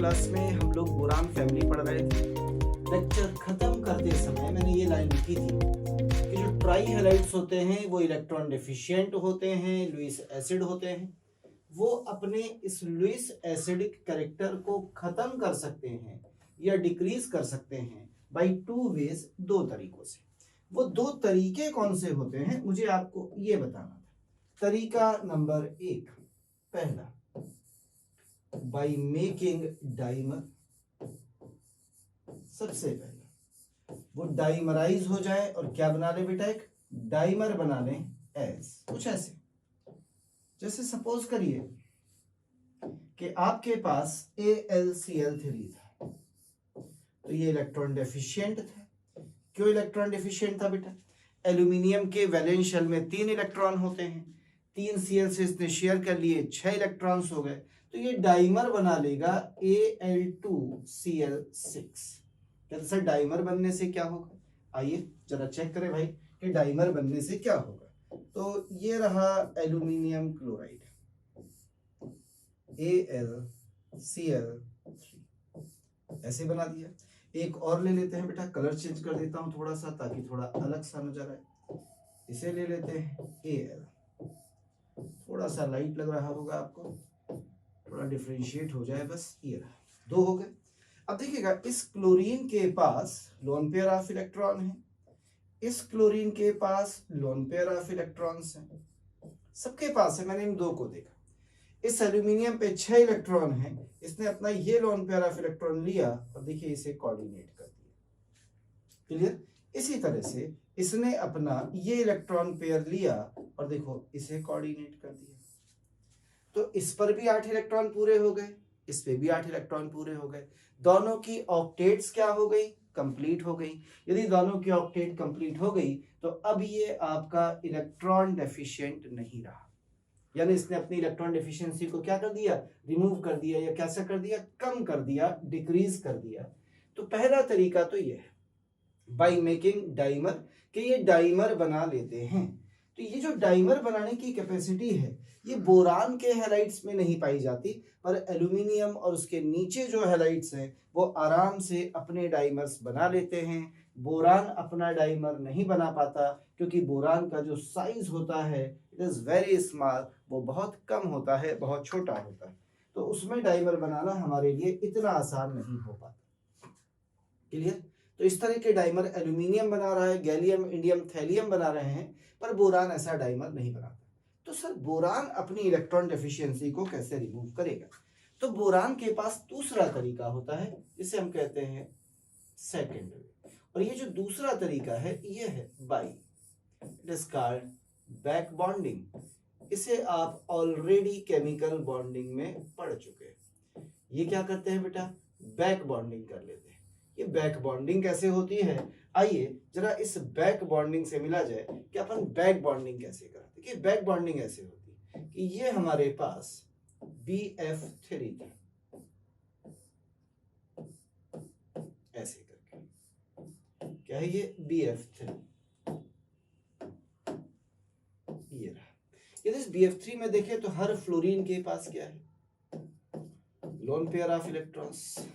Class में हम लोग बोरान फैमिली पढ़ रहे थे। लेक्चर खत्म करते समय मैंने ये लाइन लिखी थी कि जो ट्राई हैलाइड्स होते हैं वो इलेक्ट्रॉन डेफिशिएंट होते हैं, लुईस एसिड होते हैं। वो अपने इस लुईस एसिडिक कैरेक्टर को खत्म कर सकते हैं या डिक्रीज कर सकते हैं बाय टू वेज, दो तरीकों से। वो दो तरीके कौन से होते हैं मुझे आपको ये बताना था। तरीका नंबर 1, पहला, बाय मेकिंग डाइमर। सबसे पहले वो डाइमराइज हो जाए और क्या बना ले बेटा, एक डाइमर बना ले। एस कुछ ऐसे, जैसे सपोज करिए कि आपके पास AlCl3 था, तो ये इलेक्ट्रॉन डेफिशिएंट था। क्यों इलेक्ट्रॉन डेफिशिएंट था बेटा? एल्यूमिनियम के वैलेंस शेल में 3 इलेक्ट्रॉन होते हैं, 3 Cl से इसने शेयर कर लिए, 6 इलेक्ट्रॉन्स हो गए, तो ये डाइमर बना लेगा Al2Cl6। सर डाइमर बनने से क्या होगा? आइए जरा चेक करें भाई कि डाइमर बनने से क्या होगा। तो ये रहा एल्यूमिनियम क्लोराइड AlCl3, ऐसे बना दिया। एक और ले लेते हैं बेटा, कलर चेंज कर देता हूं थोड़ा सा ताकि थोड़ा अलग सा नजर आए। इसे ले लेते हैं Al, थोड़ा सा लाइट लग रहा होगा आपको, थोड़ा डिफरेंशिएट हो जाए बस। ये रहा, 2 हो गए। अब देखिएगा, इस क्लोरीन के पास लोन पेयर ऑफ इलेक्ट्रॉन है, इस क्लोरीन के पास लोन पेयर ऑफ इलेक्ट्रॉन्स हैं, सबके पास है। मैंने इन 2 को देखा। इस एल्यूमिनियम पे 6 इलेक्ट्रॉन है, इसने अपना ये लोन पेयर ऑफ इलेक्ट्रॉन लिया और देखिए इसे कोऑर्डिनेट कर दिया। क्लियर? इसी तरह से इसने अपना ये इलेक्ट्रॉन पेयर लिया और देखो इसे कोऑर्डिनेट कर दिया। तो इस पर भी 8 इलेक्ट्रॉन पूरे हो गए, इस पे भी 8 इलेक्ट्रॉन पूरे हो गए। दोनों की ऑक्टेट्स क्या हो गई? कंप्लीट हो गई। यदि दोनों की ऑक्टेट कंप्लीट हो गई तो अब ये आपका इलेक्ट्रॉन डेफिशिएंट नहीं रहा, यानी इसने अपनी इलेक्ट्रॉन डेफिशिएंसी को क्या कर दिया? रिमूव कर दिया, या कैसे कर दिया? कम कर दिया, डिक्रीज कर दिया। तो पहला तरीका तो ये है बाय मेकिंग डाइमर, कि ये डाइमर बना लेते हैं। तो ये जो डाइमर बनाने की कैपेसिटी है ये बोरान के हैलाइड्स में नहीं पाई जाती, पर एल्यूमिनियम और उसके नीचे जो हैलाइड्स हैं वो आराम से अपने डाइमर्स बना लेते हैं। बोरान अपना डाइमर नहीं बना पाता क्योंकि बोरान का जो साइज होता है इट इज वेरी स्मॉल, वो बहुत कम होता है, बहुत छोटा होता है। तो उसमें डाइमर बनाना हमारे लिए इतना आसान नहीं हो पाता। क्लियर? तो इस तरह के डाइमर एल्यूमिनियम बना रहा है, गैलियम, इंडियम, थैलियम बना रहे हैं, पर बोरान ऐसा डाइमर नहीं बनाता। तो सर बोरान अपनी इलेक्ट्रॉन डेफिशिएंसी को कैसे रिमूव करेगा? तो बोरान के पास दूसरा तरीका होता है जिसे हम कहते हैं सेकेंडरी, और ये जो दूसरा तरीका है ये है by, it is called back bonding. इसे आप ऑलरेडी केमिकल बॉन्डिंग में पढ़ चुके हैं। ये क्या करते हैं बेटा? बैक बॉन्डिंग कर लेते हैं। ये बैक बॉन्डिंग कैसे होती है? आइए जरा इस बैक बॉन्डिंग से मिला जाए कि अपन बैक बॉन्डिंग कैसे करते हैं। कि बैक बॉन्डिंग ऐसे होती है कि ये हमारे पास BF3 था, ऐसे करके, क्या है ये? BF3, ये रहा। यदि इस BF3 में देखें तो हर फ्लोरीन के पास क्या है? Lone pair of electrons.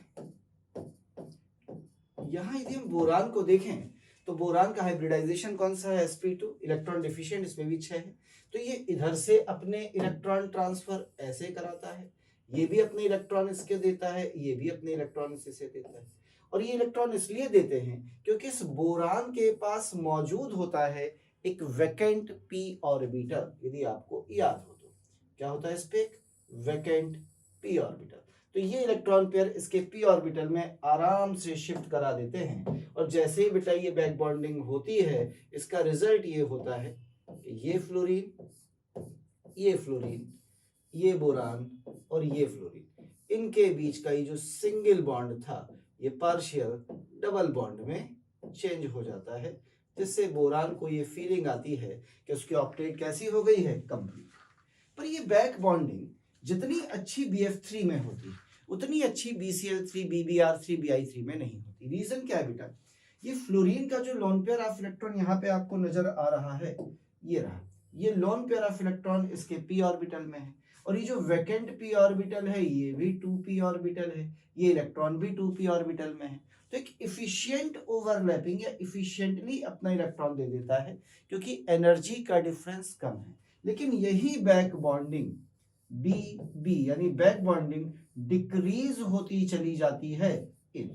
यहां यदि हम बोरान को देखें तो बोरान का हाइब्रिडाइजेशन कौन सा है? sp2, इलेक्ट्रॉन डिफिशिएंट, इसमें भी 6 है। तो ये इधर से अपने इलेक्ट्रॉन ट्रांसफर ऐसे कराता है, ये भी अपने इलेक्ट्रॉन इसके देता है, ये भी अपने इलेक्ट्रॉन इसे देता है। और ये इलेक्ट्रॉन इसलिए देते हैं क्योंकि इस बोरान के पास मौजूद होता है एक वैकेंट p ऑर्बिटल। यदि आपको याद हो तो क्या होता है इस पे? एक वैकेंट p ऑर्बिटल। तो ये इलेक्ट्रॉन पेयर इसके p ऑर्बिटल में आराम से शिफ्ट करा देते हैं, और जैसे ही बेटा ये बैक बॉन्डिंग होती है इसका रिजल्ट ये होता है कि ये फ्लोरीन, ये फ्लोरीन, ये बोरान और ये फ्लोरीन, इनके बीच का ये जो सिंगल बॉन्ड था ये पार्शियल डबल बॉन्ड में चेंज हो जाता है, जिससे बोरान को ये फीलिंग आती है कि उसकी ऑक्टेट कैसी हो गई है? कंप्लीट। पर ये बैक बॉन्डिंग जितनी अच्छी BF3 में होती है उतनी अच्छी BCl3, BBr3, Bi3 में नहीं होती। रीजन क्या है बेटा? ये फ्लोरीन का जो लोन पेयर ऑफ इलेक्ट्रॉन यहाँ पे आपको नजर आ रहा है, ये रहा, ये लोन पेयर ऑफ इलेक्ट्रॉन इसके p ऑर्बिटल में है, और ये जो वैकेंट p ऑर्बिटल है ये भी 2p ऑर्बिटल है, ये इलेक्ट्रॉन भी 2p ऑर्बिटल में है। तो एक इफिशिएंट ओवरलैपिंग या इफिशिएंटली अपना इलेक्ट्रॉन दे देता है क्योंकि एनर्जी का डिफरेंस कम है। लेकिन यही बैक बॉन्डिंग BB यानी बैक बॉन्डिंग डिक्रीज होती चली जाती है इन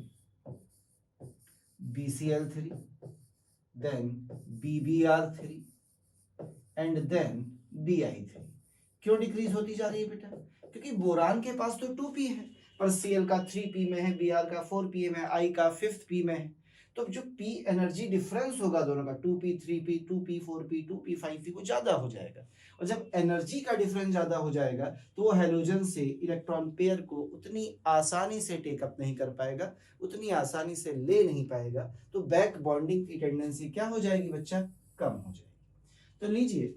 BCl3, then BBr3 and then Bi3। क्यों डिक्रीज होती जा रही है बेटा? क्योंकि बोरान के पास तो 2p है, पर Cl का 3p में है, Br का 4p में है, I का 5p में है। तो जो p एनर्जी डिफरेंस होगा दोनों का 2p 3p 2p 4p 2p 5p वो ज्यादा हो जाएगा, और जब एनर्जी का डिफरेंस ज्यादा हो जाएगा तो वो हेलोजन से इलेक्ट्रॉन पेयर को उतनी आसानी से टेकअप नहीं कर पाएगा, उतनी आसानी से ले नहीं पाएगा, तो बैक बॉन्डिंग की टेंडेंसी क्या हो जाएगी बच्चा? कम हो जाएगी। तो लीजिए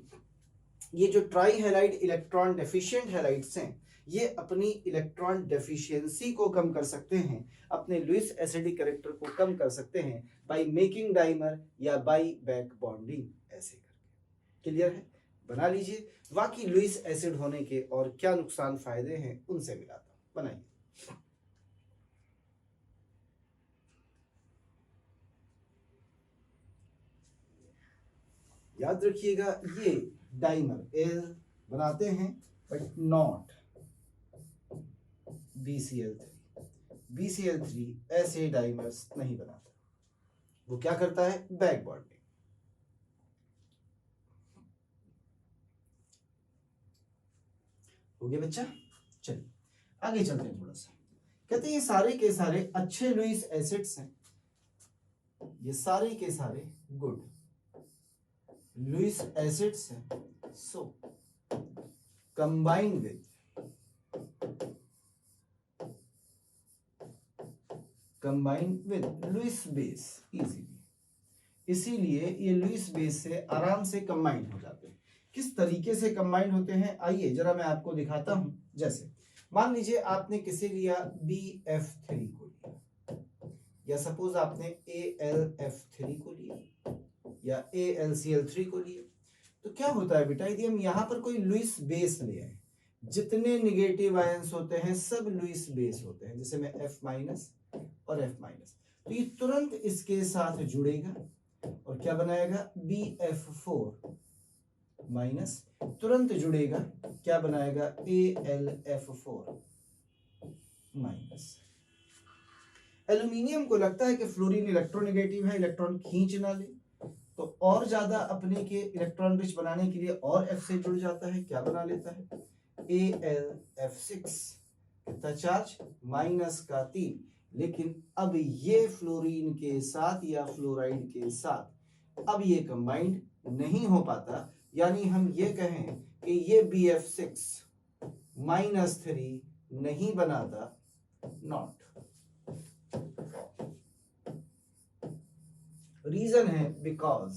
ये जो try halide electron deficient halides हैं ये अपनी इलेक्ट्रॉन डेफिशिएंसी को कम कर सकते हैं, अपने लुईस एसिडिक कैरेक्टर को कम कर सकते हैं बाय मेकिंग डाइमर या बाय बैक बॉन्डिंग, ऐसे करके। क्लियर है? बना लीजिए। बाकी लुईस एसिड होने के और क्या नुकसान फायदे हैं उनसे मिलाता हूं, बनाइए। याद रखिएगा ये डाइमर एल बनाते हैं बट नॉट BCl3 ऐसे डाइमर्स नहीं बनाता, वो क्या करता है? Back bonding. हो गया बच्चा? चलिए आगे चलते हैं थोड़ा सा। कहते हैं ये सारे के सारे अच्छे लुईस एसिड्स हैं, ये सारे के सारे गुड लुईस एसिड्स हैं, so combine with Lewis base easily, इसीलिए ये लुईस बेस से आराम से कंबाइन हो जाते हैं। किस तरीके से कंबाइन होते हैं आइए जरा मैं आपको दिखाता हूं। जैसे मान लीजिए आपने किसे लिया BF3 को लिया, या सपोज आपने AlF3 को लिया या AlCl3 को लिया, तो क्या होता है बेटा यदि हम यहाँ पर कोई लुईस बेस ले आए, जितने निगेटिव आयंस होते हैं सब लुईस बेस होते हैं, जैसे मैं F- और F-, तो ये तुरंत इसके साथ जुड़ेगा और क्या बनाएगा? BF4- तुरंत जुड़ेगा, क्या बनाएगा? AlF4-। एल्यूमिनियम को लगता है कि फ्लोरीन इलेक्ट्रोनेगेटिव है, इलेक्ट्रॉन खींच ना ले, तो और ज्यादा अपने के इलेक्ट्रॉन रिच बनाने के लिए और F से जुड़ जाता है, क्या बना लेता है? AlF6। कितना चार्ज? -3। लेकिन अब ये फ्लोरीन के साथ या फ्लोराइड के साथ अब ये कंबाइंड नहीं हो पाता, यानी हम ये कहें कि ये BF6 -3 नहीं बनाता, नॉट। रीजन है because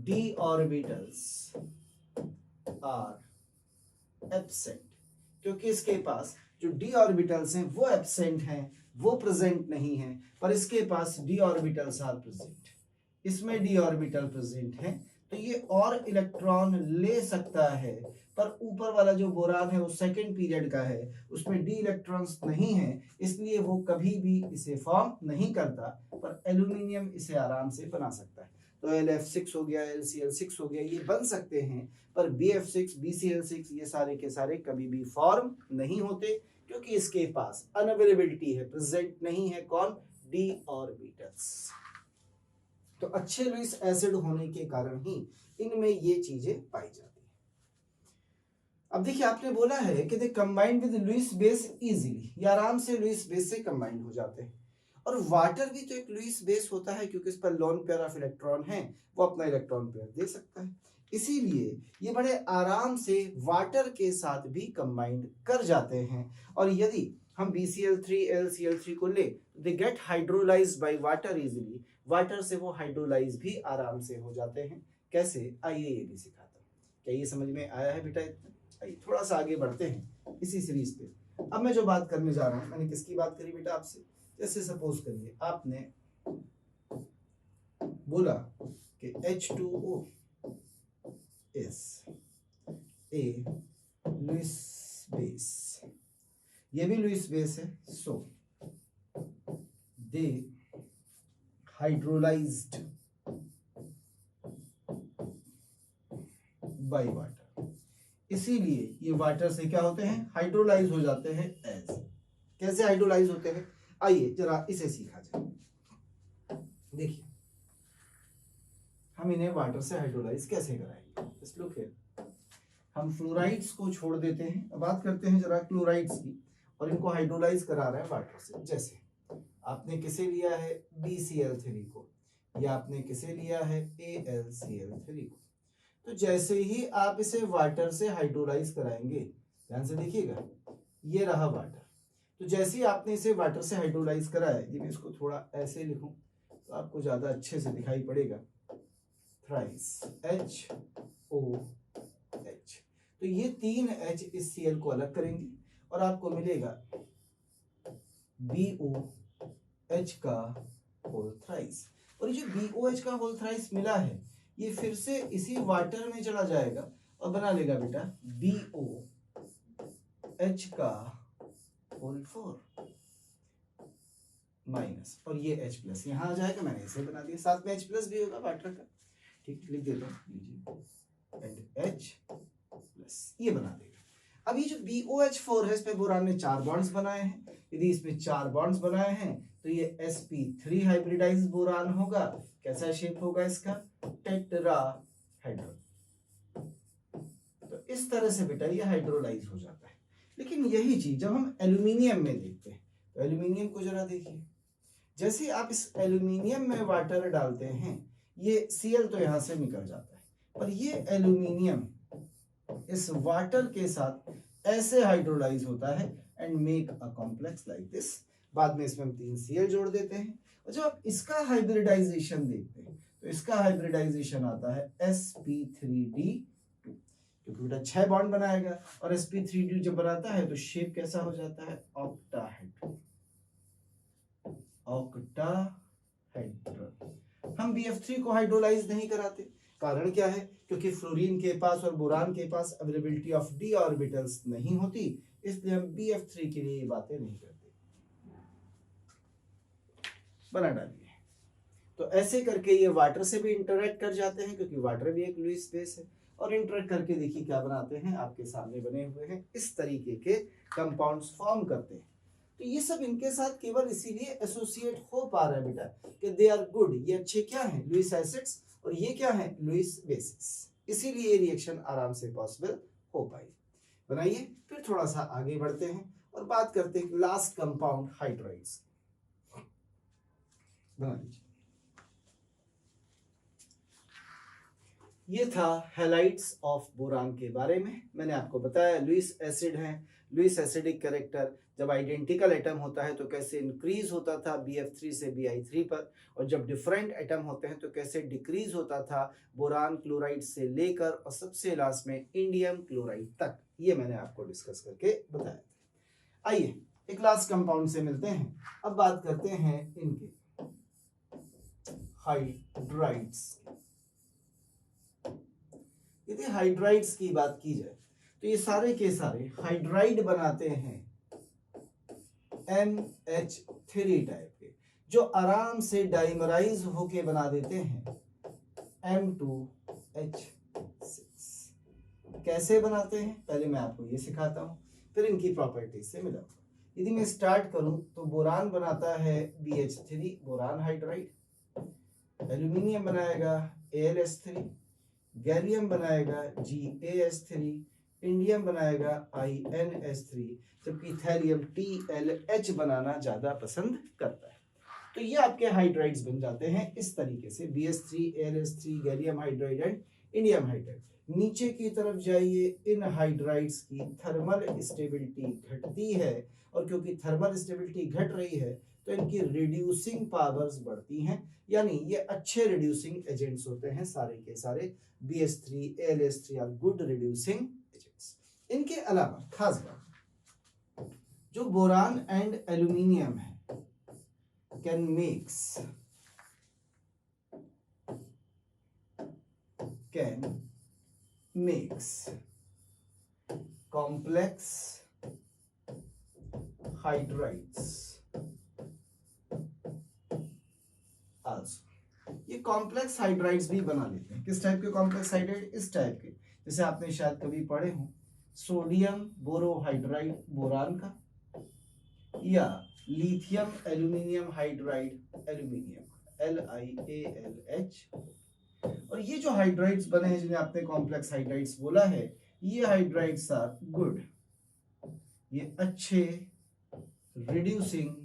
d orbitals are absent, क्योंकि इसके पास जो d ऑर्बिटल्स हैं वो एब्सेंट हैं, वो प्रेजेंट नहीं है, पर इसके पास d ऑर्बिटल्स आर प्रेजेंट, इसमें d ऑर्बिटल प्रेजेंट है, तो ये और इलेक्ट्रॉन ले सकता है, पर ऊपर वाला जो बोरान है वो सेकंड पीरियड का है, उसमें d इलेक्ट्रॉन्स नहीं है, इसलिए वो कभी भी इसे फॉर्म नहीं करता, पर एल्यूमिनियम इसे आराम से बना सकता है। तो LF6 हो गया, LCl6 हो गया, ये बन सकते हैं, पर BF6 BCl6 ये सारे के सारे कभी भी फॉर्म नहीं होते, क्योंकि इसके पास अनअवेलेबिलिटी है, प्रेजेंट नहीं है कौन? d orbitals. तो अच्छे लुईस एसिड होने के कारण ही इनमें ये चीजें पाई जाती है। अब देखिए आपने बोला है कि they combine with Lewis base easily, ये आराम से लुईस बेस से कंबाइन हो जाते हैं, और वाटर भी तो एक लुईस बेस होता है, क्योंकि इस पर लोन पेयर ऑफ इलेक्ट्रॉन है, वो अपना इलेक्ट्रॉन पेयर दे सकता है, इसीलिए ये बड़े आराम से वाटर के साथ भी कंबाइंड कर जाते हैं। और यदि हम BCl3 LCl3 को ले, they get hydrolysed by water easily, water से वो हाइड्रोलाइज भी आराम से हो जाते हैं। कैसे? आइए ये भी सिखाता हूँ। क्या ये समझ में आया है बेटा? आइए थोड़ा सा आगे बढ़ते हैं इसी सीरीज पे। अब मैं जो बात करने जा रहा हूँ, मैंने किसकी बात करी बेटा आपसे? जैसे सपोज करिए आपने बोला कि H2O is A Lewis base, ये भी लुईस बेस है, सो दे हाइड्रोलाइज्ड बाय वाटर, इसीलिए ये वाटर से क्या होते हैं, हाइड्रोलाइज हो जाते हैं एज। कैसे हाइड्रोलाइज होते हैं, आइए जरा इसे सीखा जाए। देखिए हम इन्हें वाटर से हाइड्रोलाइज कैसे कराएंगे, इस लुक हियर, हम फ्लोराइड्स को छोड़ देते हैं, अब बात करते हैं जरा क्लोराइड्स की, और इनको हाइड्रोलाइज करा रहे हैं वाटर से। जैसे आपने किसे लिया है BCl3 को, या आपने किसे लिया है AlCl3 को, तो जैसे ही आप इसे वाटर से हाइड्रोलाइज कराएंगे, ध्यान से देखिएगा, ये रहा वाटर, तो जैसे ही आपने इसे वाटर से हाइड्रोलाइज कराया, यदि मैं इसको थोड़ा ऐसे लिखूं तो आपको ज्यादा अच्छे से दिखाई पड़ेगा, थ्राइस HOH, तो ये 3 H इस Cl को अलग करेंगे और आपको मिलेगा BOH का होल थ्राइस, और ये जो BOH का होल थ्राइस मिला है, ये फिर से इसी वाटर में चला जाएगा और बना लेगा बेटा BOH का होल 4 माइनस, और ये H प्लस यहाँ आ जाएगा, मैंने इसे बना दिया, साथ में H प्लस भी होगा वाटर का, ठीक, लिख देता हूँ, लीजिए एंड H प्लस, ये बना देगा। अब ये जो BOH4 है, इस पे बोरान ने 4 बॉन्ड्स बनाए हैं, यदि इसमें 4 बॉन्ड्स बनाए हैं तो ये sp3 हाइब्रिडाइज्ड बोरान होगा। कैसा शेप होगा इसका, टेट्राहेड्रल, तो इस तरह से बेटा ये हाइड्रोलाइज हो जाता है। लेकिन यही चीज जब हम एल्यूमिनियम में देखते हैं, तो एल्यूमिनियम को जरा देखिए, जैसे आप इस एल्यूमिनियम में वाटर डालते हैं, ये Cl तो यहां से निकल जाता है, पर ये एल्यूमिनियम इस वाटर के साथ ऐसे हाइड्रोलाइज होता है and make a complex like this. बाद में इसमें हम 3 Cl जोड़ देते हैं, और जब आप इसका हाइब्रिडाइजेशन देखते हैं तो इसका हाइब्रिडाइजेशन आता है sp3d2, क्योंकि बेटा 6 बॉन्ड बनाएगा, और sp3d जब बनाता है तो शेप कैसा हो जाता है, ऑक्टाहेड्रल, ऑक्टाहेड्रल। हम BF3 को हाइड्रोलाइज नहीं कराते, कारण क्या है, क्योंकि फ्लोरीन के पास और बोरान के पास अवेलेबिलिटी ऑफ d ऑर्बिटल्स नहीं होती, इसलिए हम BF3 के लिए ये बातें नहीं करते। बना डालिए, तो ऐसे करके ये वाटर से भी इंटरेक्ट कर जाते हैं, क्योंकि वाटर भी एक लुईस बेस है, और इंटरेक्ट करके देखिए क्या बनाते हैं, आपके सामने बने हुए हैं, इस तरीके के कंपाउंड्स फॉर्म करते हैं। तो ये सब इनके साथ केवल इसीलिए एसोसिएट हो पा रहा है बेटा कि दे आर गुड, ये अच्छे क्या हैं, लुईस एसिड्स, और ये क्या है, लुईस बेसिस, इसीलिए ये रिएक्शन आराम से पॉसिबल हो पाई। बनाइए, फिर थोड़ा सा आगे बढ़ते हैं और बात करते हैं लास्ट कंपाउंड हाइड्राइड्स। बना लीजिए, ये था हैलाइड्स ऑफ बोरान के बारे में। मैंने आपको बताया लुईस एसिड है, लुईस एसिडिक कैरेक्टर, जब आइडेंटिकल एटम होता है तो कैसे इंक्रीज होता था BF3 से Bi3 पर, और जब डिफरेंट एटम होते हैं तो कैसे डिक्रीज होता था बोरान क्लोराइड से लेकर और सबसे लास्ट में इंडियम क्लोराइड तक। ये मैंने आपको डिस्कस करके बताया। आइए एक लास्ट कंपाउंड से मिलते हैं, अब बात करते हैं इनके हाइड्राइड्स। यदि हाइड्राइड्स की बात की जाए तो ये सारे के सारे हाइड्राइड बनाते हैं NH3 टाइप के, जो आराम से डाइमराइज होके बना देते हैं M2H6। कैसे बनाते हैं पहले मैं आपको ये सिखाता हूं, फिर इनकी प्रॉपर्टीज से मिलाऊंगा। यदि मैं स्टार्ट करूं तो बोरान बनाता है BH3 बोरान हाइड्राइड, एल्यूमिनियम बनाएगा AlS3, गैलियम बनाएगा GaS3, इंडियम बनाएगा InS3, जबकि थैलियम TlH बनाना ज्यादा पसंद करता है। तो ये आपके हाइड्राइड्स बन जाते हैं इस तरीके से, BH3 AlS3 gallium hydride and indium hydride. नीचे की तरफ जाइए, इन हाइड्राइड्स की थर्मल स्टेबिलिटी घटती है, और क्योंकि थर्मल स्टेबिलिटी घट रही है तो इनकी रिड्यूसिंग पावर्स बढ़ती हैं, यानी ये अच्छे रिड्यूसिंग एजेंट्स होते हैं सारे के सारे। BH3 AlS3 are good reducing agents. इनके अलावा खास बात, जो बोरान एंड एल्यूमिनियम है can makes complex hydrides also. ये कॉम्प्लेक्स हाइड्राइड्स भी बना लेते हैं। किस टाइप के कॉम्प्लेक्स हाइड्राइड? इस टाइप के, जैसे आपने शायद कभी पढ़े हो सोडियम बोरोहाइड्राइड बोरान का, या lithium aluminium hydride aluminium LiAlH। और ये जो हाइड्राइड्स बने हैं जिन्हें आपने कॉम्प्लेक्स हाइड्राइड्स बोला है, ये हाइड्राइड्स आर गुड, ये अच्छे रिड्यूसिंग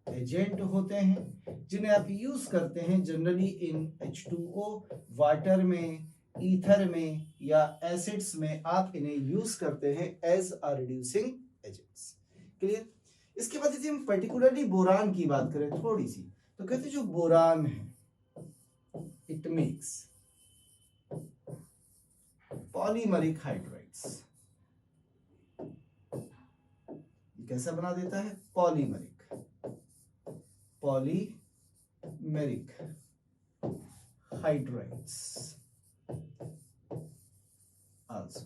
एजेंट होते हैं जिन्हें आप यूज करते हैं जनरली इन H2O, वाटर में, ईथर में या एसिड्स में आप इन्हें यूज करते हैं as a reducing agents. Clear? इसके बाद यदि हम पर्टिकुलरली बोरान की बात करें थोड़ी सी, तो कहते हैं जो बोरान है इट मेक्स पॉलीमरिक हाइड्राइड्स। कैसा बना देता है? Polymeric hydrides also.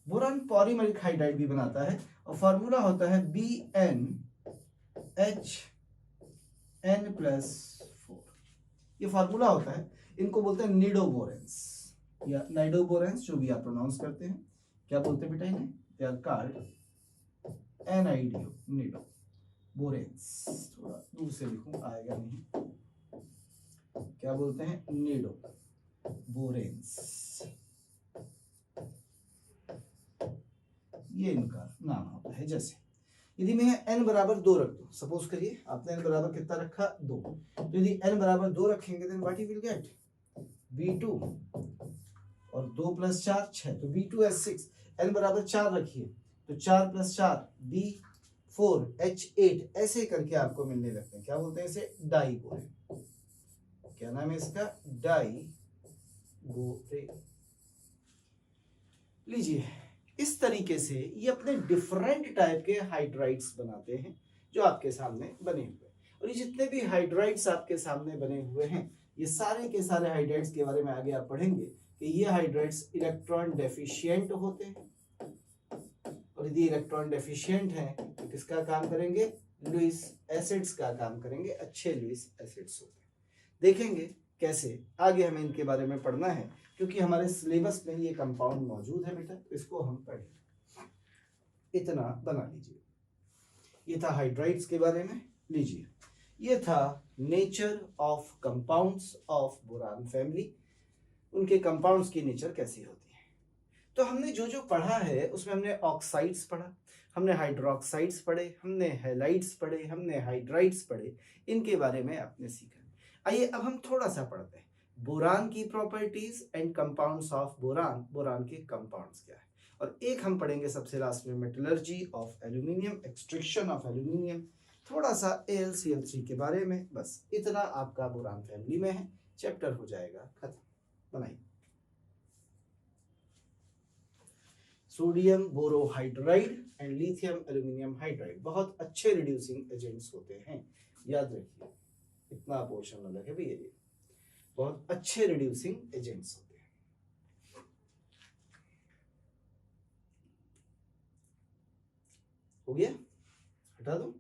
Boron polymeric hydride भी बनाता है और फॉर्मूला होता है BnHN+4। ये फॉर्मूला होता है, इनको बोलते हैं निडोबोरेंस या नाइडोबोरेंस, जो भी आप प्रोनाउंस करते हैं। क्या बोलते हैं बेटा इन्हें? They are called NIDO, nido boranes. थोड़ा दूर से लिखूं, आएगा नहीं। क्या बोलते हैं? निडो बोरेंस, ये इनका नाम होता है। जैसे यदि मैं n बराबर 2 रख दूं, सपोज करिए आपने n बराबर कितना रखा? 2। तो यदि n बराबर 2 रखेंगे then what you will get? B2 और 2 + 4 6, तो B2H6। n बराबर 4 रखिए तो 4 + 4 B4H8, ऐसे करके आपको मिलने लगते हैं। क्या बोलते हैं इसे? डाइबोरेन। क्या नाम है इसका? डाइबोरेन। लीजिए, इस तरीके से ये अपने डिफरेंट टाइप के हाइड्राइड्स बनाते हैं जो आपके सामने बने हुए। और ये जितने भी हाइड्राइड्स आपके सामने बने हुए हैं, ये सारे के सारे हाइड्राइड्स के बारे में आगे आप पढ़ेंगे कि ये हाइड्राइड्स इलेक्ट्रॉन डेफिशिएंट होते हैं। और यदि इलेक्ट्रॉन डेफिशिएंट हैं तो किसका काम करेंगे? लुईस एसिड्स का काम करेंगे। अच्छे लुईस एसिड्स होते हैं। देखेंगे कैसे आगे हमें इनके बारे में पढ़ना है, क्योंकि हमारे सिलेबस में ये कंपाउंड मौजूद है बेटा, इसको हम पढ़ेंगे। इतना बना लीजिए। ये था हाइड्राइड्स के बारे में। लीजिए, ये था nature of compounds of boron family, उनके कंपाउंड्स की नेचर कैसी होती है। तो हमने जो जो पढ़ा है उसमें हमने ऑक्साइड्स पढ़ा, हमने हाइड्रोक्साइड्स पढ़े, हमने हैलाइड्स पढ़े, हमने हाइड्राइड्स पढ़े। इनके बारे में आपने सीखा। आइए अब हम थोड़ा सा पढ़ते हैं बोरान की properties and compounds of boron, boron के कंपाउंड्स क्या है। और एक हम पढ़ेंगे सबसे लास्ट में metallurgy of aluminium, extraction of aluminium, थोड़ा सा AlCl3 के बारे में। बस इतना आपका बोरान फैमिली में है, चैप्टर हो जाएगा खत्म। बनाइए। Sodium borohydride and lithium aluminium hydride बहुत अच्छे रिड्यूसिंग एजेंट्स होते हैं, याद रखिए। इतना पोर्शन अलग है भैया, ये बहुत अच्छे रिड्यूसिंग एजेंट्स होते हैं। हो गया? हटा दो।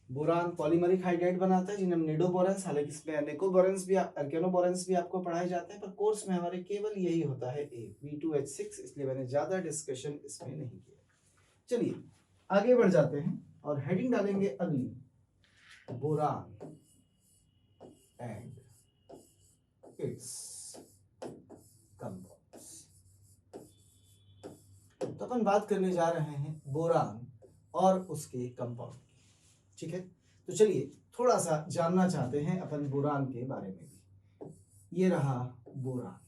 बोरान पॉलीमरिक हाइड्राइड बनाता है जिन्हें हम निडोबोरेंस, हालांकि इसमें अनेकोबोरेंस भी, अर्केनोबोरेंस भी आपको पढ़ाए जाते हैं, पर कोर्स में हमारे केवल यही होता है एक B2H6, इसलिए मैंने ज्यादा डिस्कशन इसमें नहीं किया। चलिए आगे बढ़ जाते हैं और हेडिंग डालेंगे अगली, बोरान एंड इट्स कंपाउंड्स। तो अपन बात करने जा रहे हैं बोरान और उसके कंपाउंड। ठीक है, तो चलिए थोड़ा सा जानना चाहते हैं अपन बोरान के बारे में भी। ये रहा बोरान।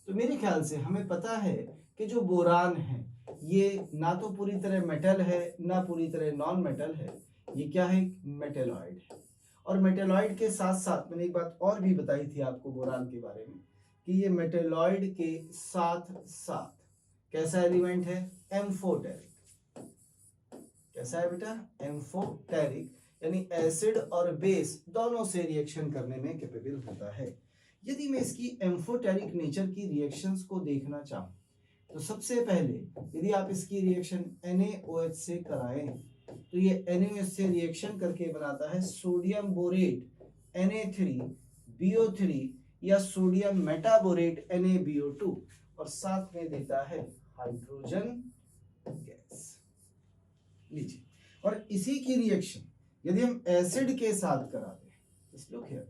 तो मेरे ख्याल से हमें पता है कि जो बोरान है ये ना तो पूरी तरह मेटल है ना पूरी तरह नॉन मेटल है। ये क्या है? मेटेलॉइड है। और मेटेलॉइड के साथ साथ मैंने एक बात और भी बताई थी आपको बोरान के बारे में कि ये मेटेलॉइड के साथ साथ कैसा एलिमेंट है? एम्फोटेरिक। कैसा है बेटा? एम्फोटेरिक, यानी एसिड और बेस दोनों से रिएक्शन करने में कैपेबल होता है। यदि मैं इसकी एम्फोटेरिक नेचर की रिएक्शंस को देखना चाहूँ तो सबसे पहले यदि आप इसकी रिएक्शन NaOH से कराएं तो ये NaOH से रिएक्शन करके बनाता है सोडियम बोरेट Na3BO3 या सोडियम मेटाबोरेट NaBO2 और साथ में देता है हाइड्रोजन गैस। लीजिए, और इसी की रिएक्शन यदि हम एसिड के साथ करा दें, जस्ट लुक हियर,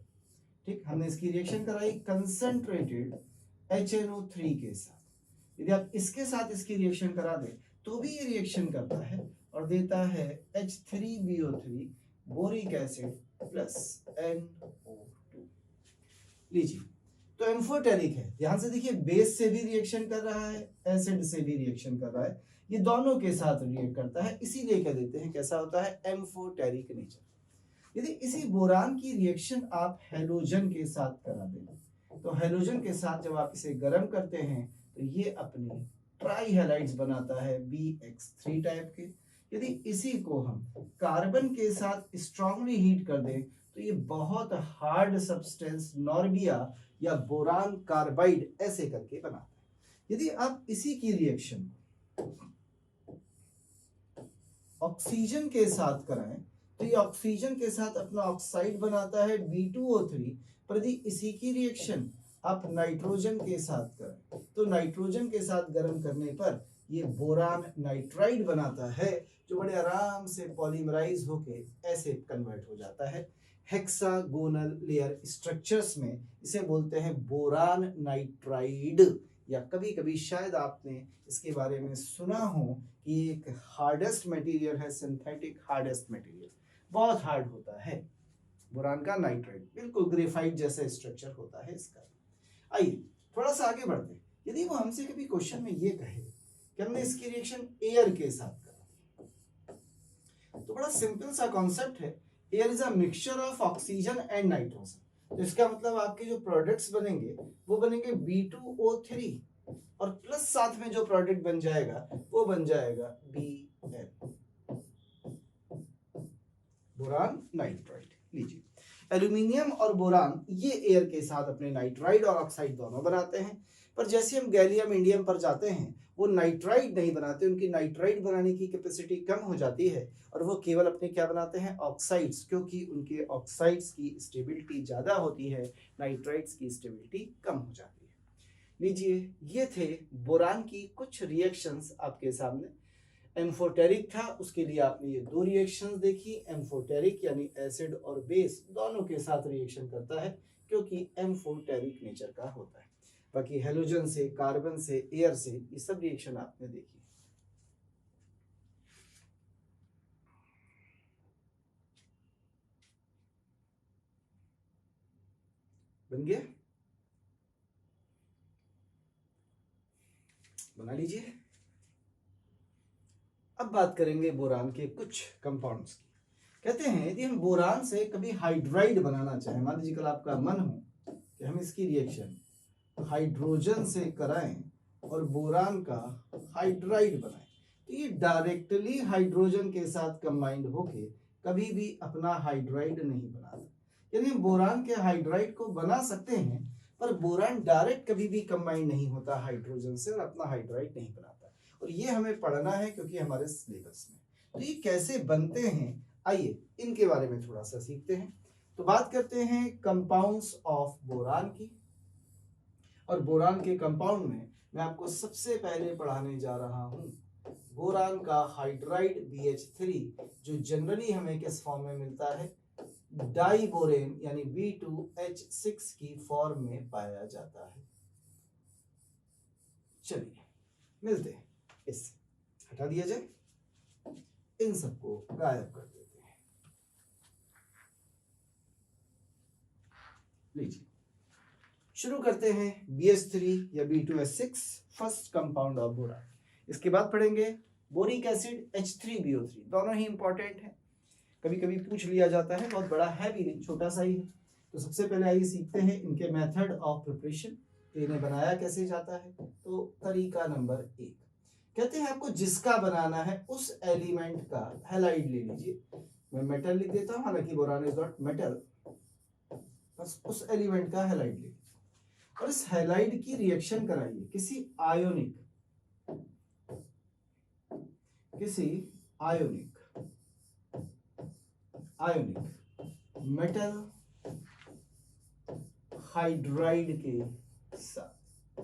ठीक, हमने इसकी रिएक्शन कराई कंसंट्रेटेड HNO3 के साथ, यदि आप इसके साथ इसकी रिएक्शन करा दें तो भी ये रिएक्शन करता है और देता है H3BO3 boric acid plus NO2। लीजिए, तो एम्फोटेरिक है, ध्यान से देखिए, बेस से भी रिएक्शन कर रहा है, एसिड से भी रिएक्शन कर रहा है, ये दोनों के साथ रिएक्ट करता है, इसीलिए कह देते हैं कैसा होता है, एम्फोटेरिक नेचर। यदि इसी बोरान की रिएक्शन आप हेलोजन के साथ करा दें तो हेलोजन के साथ जब आप इसे गर्म करते हैं तो ये अपनी ट्राई हैलाइड्स बनाता है BX3 टाइप के। यदि इसी को हम कार्बन के साथ स्ट्रांगली हीट कर दें तो ये बहुत हार्ड सब्सटेंस नॉर्बिया या बोरान कार्बाइड ऐसे करके बनाता है। यदि आप इसी की रिएक्शन ऑक्सीजन के साथ कराएं तो ये ऑक्सीजन के साथ अपना ऑक्साइड बनाता है B2O3, पर यदि इसी की रिएक्शन आप नाइट्रोजन के साथ करें तो नाइट्रोजन के साथ गर्म करने पर ये बोरान नाइट्राइड बनाता है, जो बड़े आराम से पॉलीमराइज होके ऐसे कन्वर्ट हो जाता है हेक्सागोनल लेयर स्ट्रक्चर्स में। इसे बोलते हैं बोरान नाइट्राइड, या कभी कभी शायद आपने इसके बारे में सुना हो कि एक हार्डेस्ट मटेरियल है, सिंथेटिक हार्डेस्ट मटेरियल, बहुत हार्ड होता है बोरान का नाइट्राइड, बिल्कुल ग्रेफाइट जैसा स्ट्रक्चर होता है इसका। आइए थोड़ा सा आगे बढ़ते हैं। यदि वो हमसे कभी क्वेश्चन में ये कहे कि हमने इसकी रिएक्शन एयर के साथ करा, तो बड़ा सिंपल सा कॉन्सेप्ट है, air is a mixture of oxygen and nitrogen. तो इसका मतलब आपके जो प्रोडक्ट्स बनेंगे वो बनेंगे B2O3 और प्लस साथ में जो प्रोडक्ट बन जाएगा वो बन जाएगा Bn, बोरान नाइट्राइड। लीजिए, एल्यूमिनियम और बोरान ये एयर के साथ अपने नाइट्राइड और ऑक्साइड दोनों बनाते हैं, पर जैसे हम गैलियम इंडियम पर जाते हैं वो नाइट्राइड नहीं बनाते, उनकी नाइट्राइड बनाने की कैपेसिटी कम हो जाती है और वो केवल अपने क्या बनाते हैं, ऑक्साइड्स, क्योंकि उनके ऑक्साइड्स की स्टेबिलिटी ज़्यादा होती है, नाइट्राइड्स की स्टेबिलिटी कम हो जाती है। लीजिए, ये थे बोरान की कुछ रिएक्शंस आपके सामने। एम्फोटेरिक था, उसके लिए आपने ये दो रिएक्शंस देखी। एम्फोटेरिक यानी एसिड और बेस दोनों के साथ रिएक्शन करता है क्योंकि एम्फोटेरिक नेचर का होता है। बाकी हेलोजन से, कार्बन से, एयर से, ये सब रिएक्शन आपने देखी। बन गया, बना लीजिए। अब बात करेंगे बोरान के कुछ कंपाउंड्स की। कहते हैं यदि हम बोरान से कभी हाइड्राइड बनाना चाहें, मान लीजिए कल आपका मन हो कि हम इसकी रिएक्शन हाइड्रोजन से कराएं और बोरान का हाइड्राइड बनाएं, तो ये डायरेक्टली हाइड्रोजन के साथ कंबाइंड होके कभी भी अपना हाइड्राइड नहीं बनाता। यदि हम बोरान के हाइड्राइड को बना सकते हैं, पर बोरान डायरेक्ट कभी भी कंबाइंड नहीं होता हाइड्रोजन से और अपना हाइड्राइड नहीं बनाता, और ये हमें पढ़ना है क्योंकि हमारे सिलेबस में। तो ये कैसे बनते हैं, आइए इनके बारे में थोड़ा सा सीखते हैं। तो बात करते हैं कंपाउंड्स ऑफ बोरान की, और बोरान के कंपाउंड में मैं आपको सबसे पहले पढ़ाने जा रहा हूं बोरान का हाइड्राइड BH3, जो जनरली हमें किस फॉर्म में मिलता है, डाइबोरेन यानी B2H6 की फॉर्म में पाया जाता है। चलिए मिलते हैं, इससे हटा दिया जाए, इन सबको गायब कर देते हैं। लीजिए शुरू करते हैं BH3 या B2H6, first compound of boron. इसके बाद पढ़ेंगे बोरिक एसिड H3BO3, दोनों ही इंपॉर्टेंट है, कभी कभी पूछ लिया जाता है, बहुत बड़ा है भी नहीं, छोटा सा ही है। तो सबसे पहले आइए सीखते हैं इनके मेथड ऑफ प्रिपरेशन, तो इन्हें बनाया कैसे जाता है। तो तरीका नंबर 1, कहते हैं आपको जिसका बनाना है उस एलिमेंट का हैलाइड ले लीजिए। मैं मेटल लिख देता हूँ, हालांकि बोरान इज नॉट मेटल, बस उस एलिमेंट का हैलाइड ले लीजिए। और इस हैलाइड की रिएक्शन कराइए किसी आयोनिक मेटल हाइड्राइड के साथ।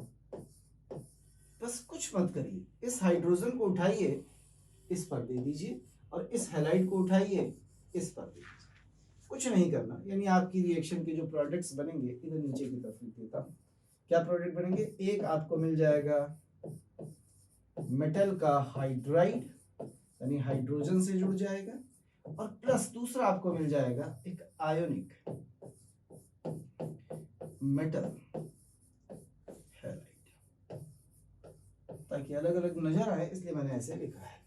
बस कुछ मत करिए, इस हाइड्रोजन को उठाइए, इस पर दे दीजिए, और इस हैलाइड को उठाइए, इस पर दे दीजिए। कुछ नहीं करना, यानी आपकी रिएक्शन के जो प्रोडक्ट्स बनेंगे, इधर नीचे की तरफ लिख देता हूं। क्या प्रोडक्ट बनेंगे? एक आपको मिल जाएगा मेटल का हाइड्राइड, यानी हाइड्रोजन से जुड़ जाएगा, और प्लस दूसरा आपको मिल जाएगा एक आयोनिक मेटल हैलाइड। ताकि अलग अलग नजर आए इसलिए मैंने ऐसे लिखा है।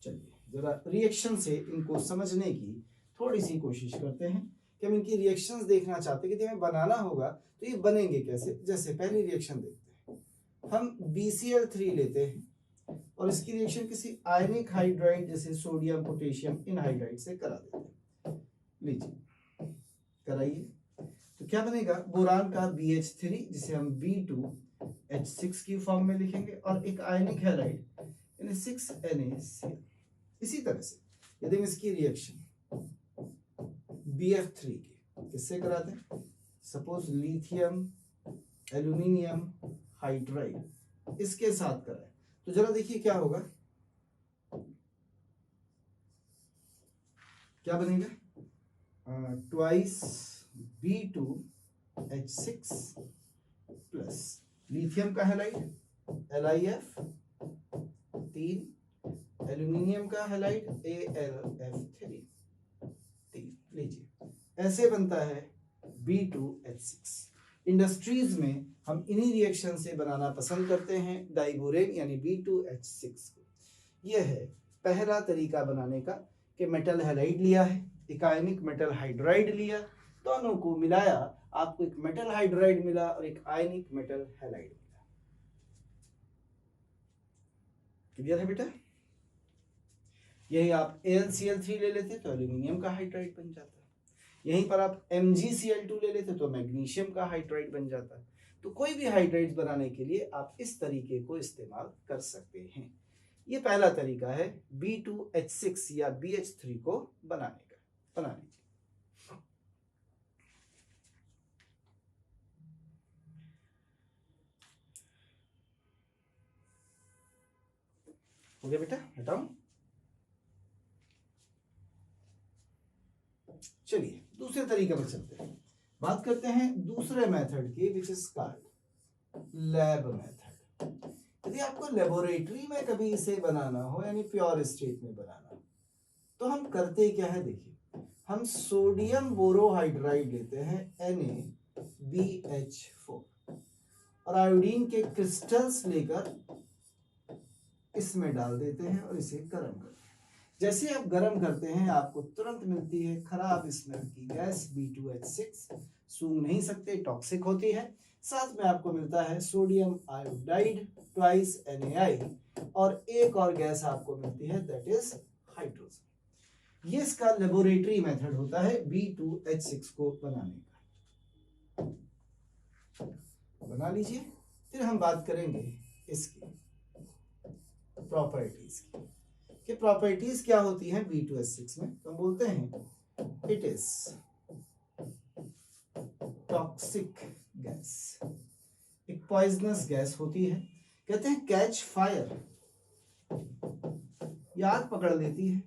चलिए जरा रिएक्शन से इनको समझने की थोड़ी सी कोशिश करते हैं कि हम इनकी रिएक्शंस देखना चाहते हैं कि हमें बनाना होगा तो ये बनेंगे कैसे। जैसे पहली रिएक्शन देखते हैं, हम BCl3 लेते हैं और इसकी रिएक्शन किसी आयनिक हाइड्राइड जैसे सोडियम पोटेशियम इनहाइड्राइड से करा देते हैं। लीजिए कराइए, तो क्या बनेगा? बोरान का BH3 जिसे हम B2H6 की फॉर्म में लिखेंगे, और एक आयनिक हैलाइड यानी 6NaCl। इसी तरह से यदि हम इसकी रिएक्शन BF3 की किससे कराते हैं? सपोज लिथियम एल्यूमिनियम हाइड्राइड इसके साथ कराए, तो जरा देखिए क्या होगा, क्या बनेगा? ट्वाइस B2H6 प्लस लिथियम का हैलाइड LiF 3, एल्यूमिनियम का हैलाइड AlF3 3। लीजिए ऐसे बनता है B2H6। इंडस्ट्रीज में हम इन्हीं रिएक्शन से बनाना पसंद करते हैं डाइबोरेन यानी B2H6 को। यह है पहला तरीका बनाने का कि मेटल हैलाइड लिया है, एक आयनिक मेटल हाइड्राइड लिया, दोनों को मिलाया, आपको एक मेटल हाइड्राइड मिला और एक आयनिक मेटल हैलाइड मिला। क्लियर है बेटा? यही आप AlCl3 ले लेते तो एल्यूमिनियम का हाइड्राइड बन जाता, यहीं पर आप MgCl2 ले लेते तो मैग्नीशियम का हाइड्राइड बन जाता। तो कोई भी हाइड्राइड बनाने के लिए आप इस तरीके को इस्तेमाल कर सकते हैं। ये पहला तरीका है B2H6 या BH3 को बनाने का। हो गया बेटा? हटाऊं? चलिए दूसरे तरीके पर चलते हैं, बात करते हैं दूसरे मेथड की, which is called lab method. यदि आपको लेबोरेटरी में कभी इसे बनाना हो यानी प्योर स्टेट में बनाना हो, तो हम करते क्या है, देखिए हम सोडियम बोरोहाइड्राइड लेते हैं NaBH4 और आयोडीन के क्रिस्टल्स लेकर इसमें डाल देते हैं और इसे गर्म करते हैं। जैसे आप गर्म करते हैं आपको तुरंत मिलती है खराब स्मेल की गैस B2H6, सूंघ नहीं सकते, टॉक्सिक होती है। साथ में आपको मिलता है सोडियम आयोडाइड ट्वाइस NaI, और एक और गैस आपको मिलती है दैट इज हाइड्रोजन। ये इसका लेबोरेटरी मेथड होता है B2H6 को बनाने का। बना लीजिए, फिर हम बात करेंगे इसकी प्रॉपर्टीज की कि प्रॉपर्टीज क्या होती हैं B2H6 में। तो हम बोलते हैं इट इज टॉक्सिक गैस, एक पॉइजनस गैस होती है। कहते हैं कैच फायर, ये आग पकड़ लेती है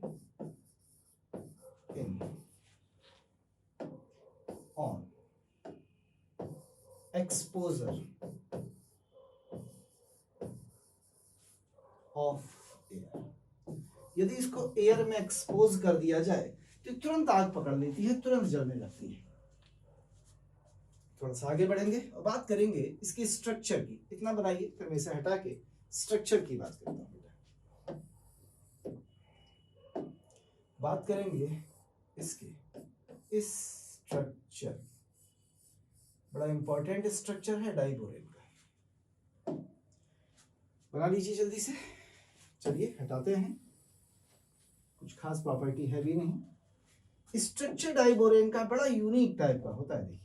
in on exposure of air. यदि इसको एयर में एक्सपोज कर दिया जाए तो तुरंत आग पकड़ लेती है, तुरंत जलने लगती है। थोड़ा सा आगे बढ़ेंगे और बात करेंगे इसकी स्ट्रक्चर की। इतना बनाइए, फिर मैं इसे हटा के स्ट्रक्चर की बात करता हूं बेटा। बात करेंगे इसके इस स्ट्रक्चर, बड़ा इंपॉर्टेंट स्ट्रक्चर है डाइबोरेन का। बना लीजिए जल्दी से। चलिए हटाते हैं, कुछ खास प्रॉपर्टी है भी नहीं। स्ट्रक्चर डाइबोरेन का बड़ा यूनिक टाइप का होता है। देखिए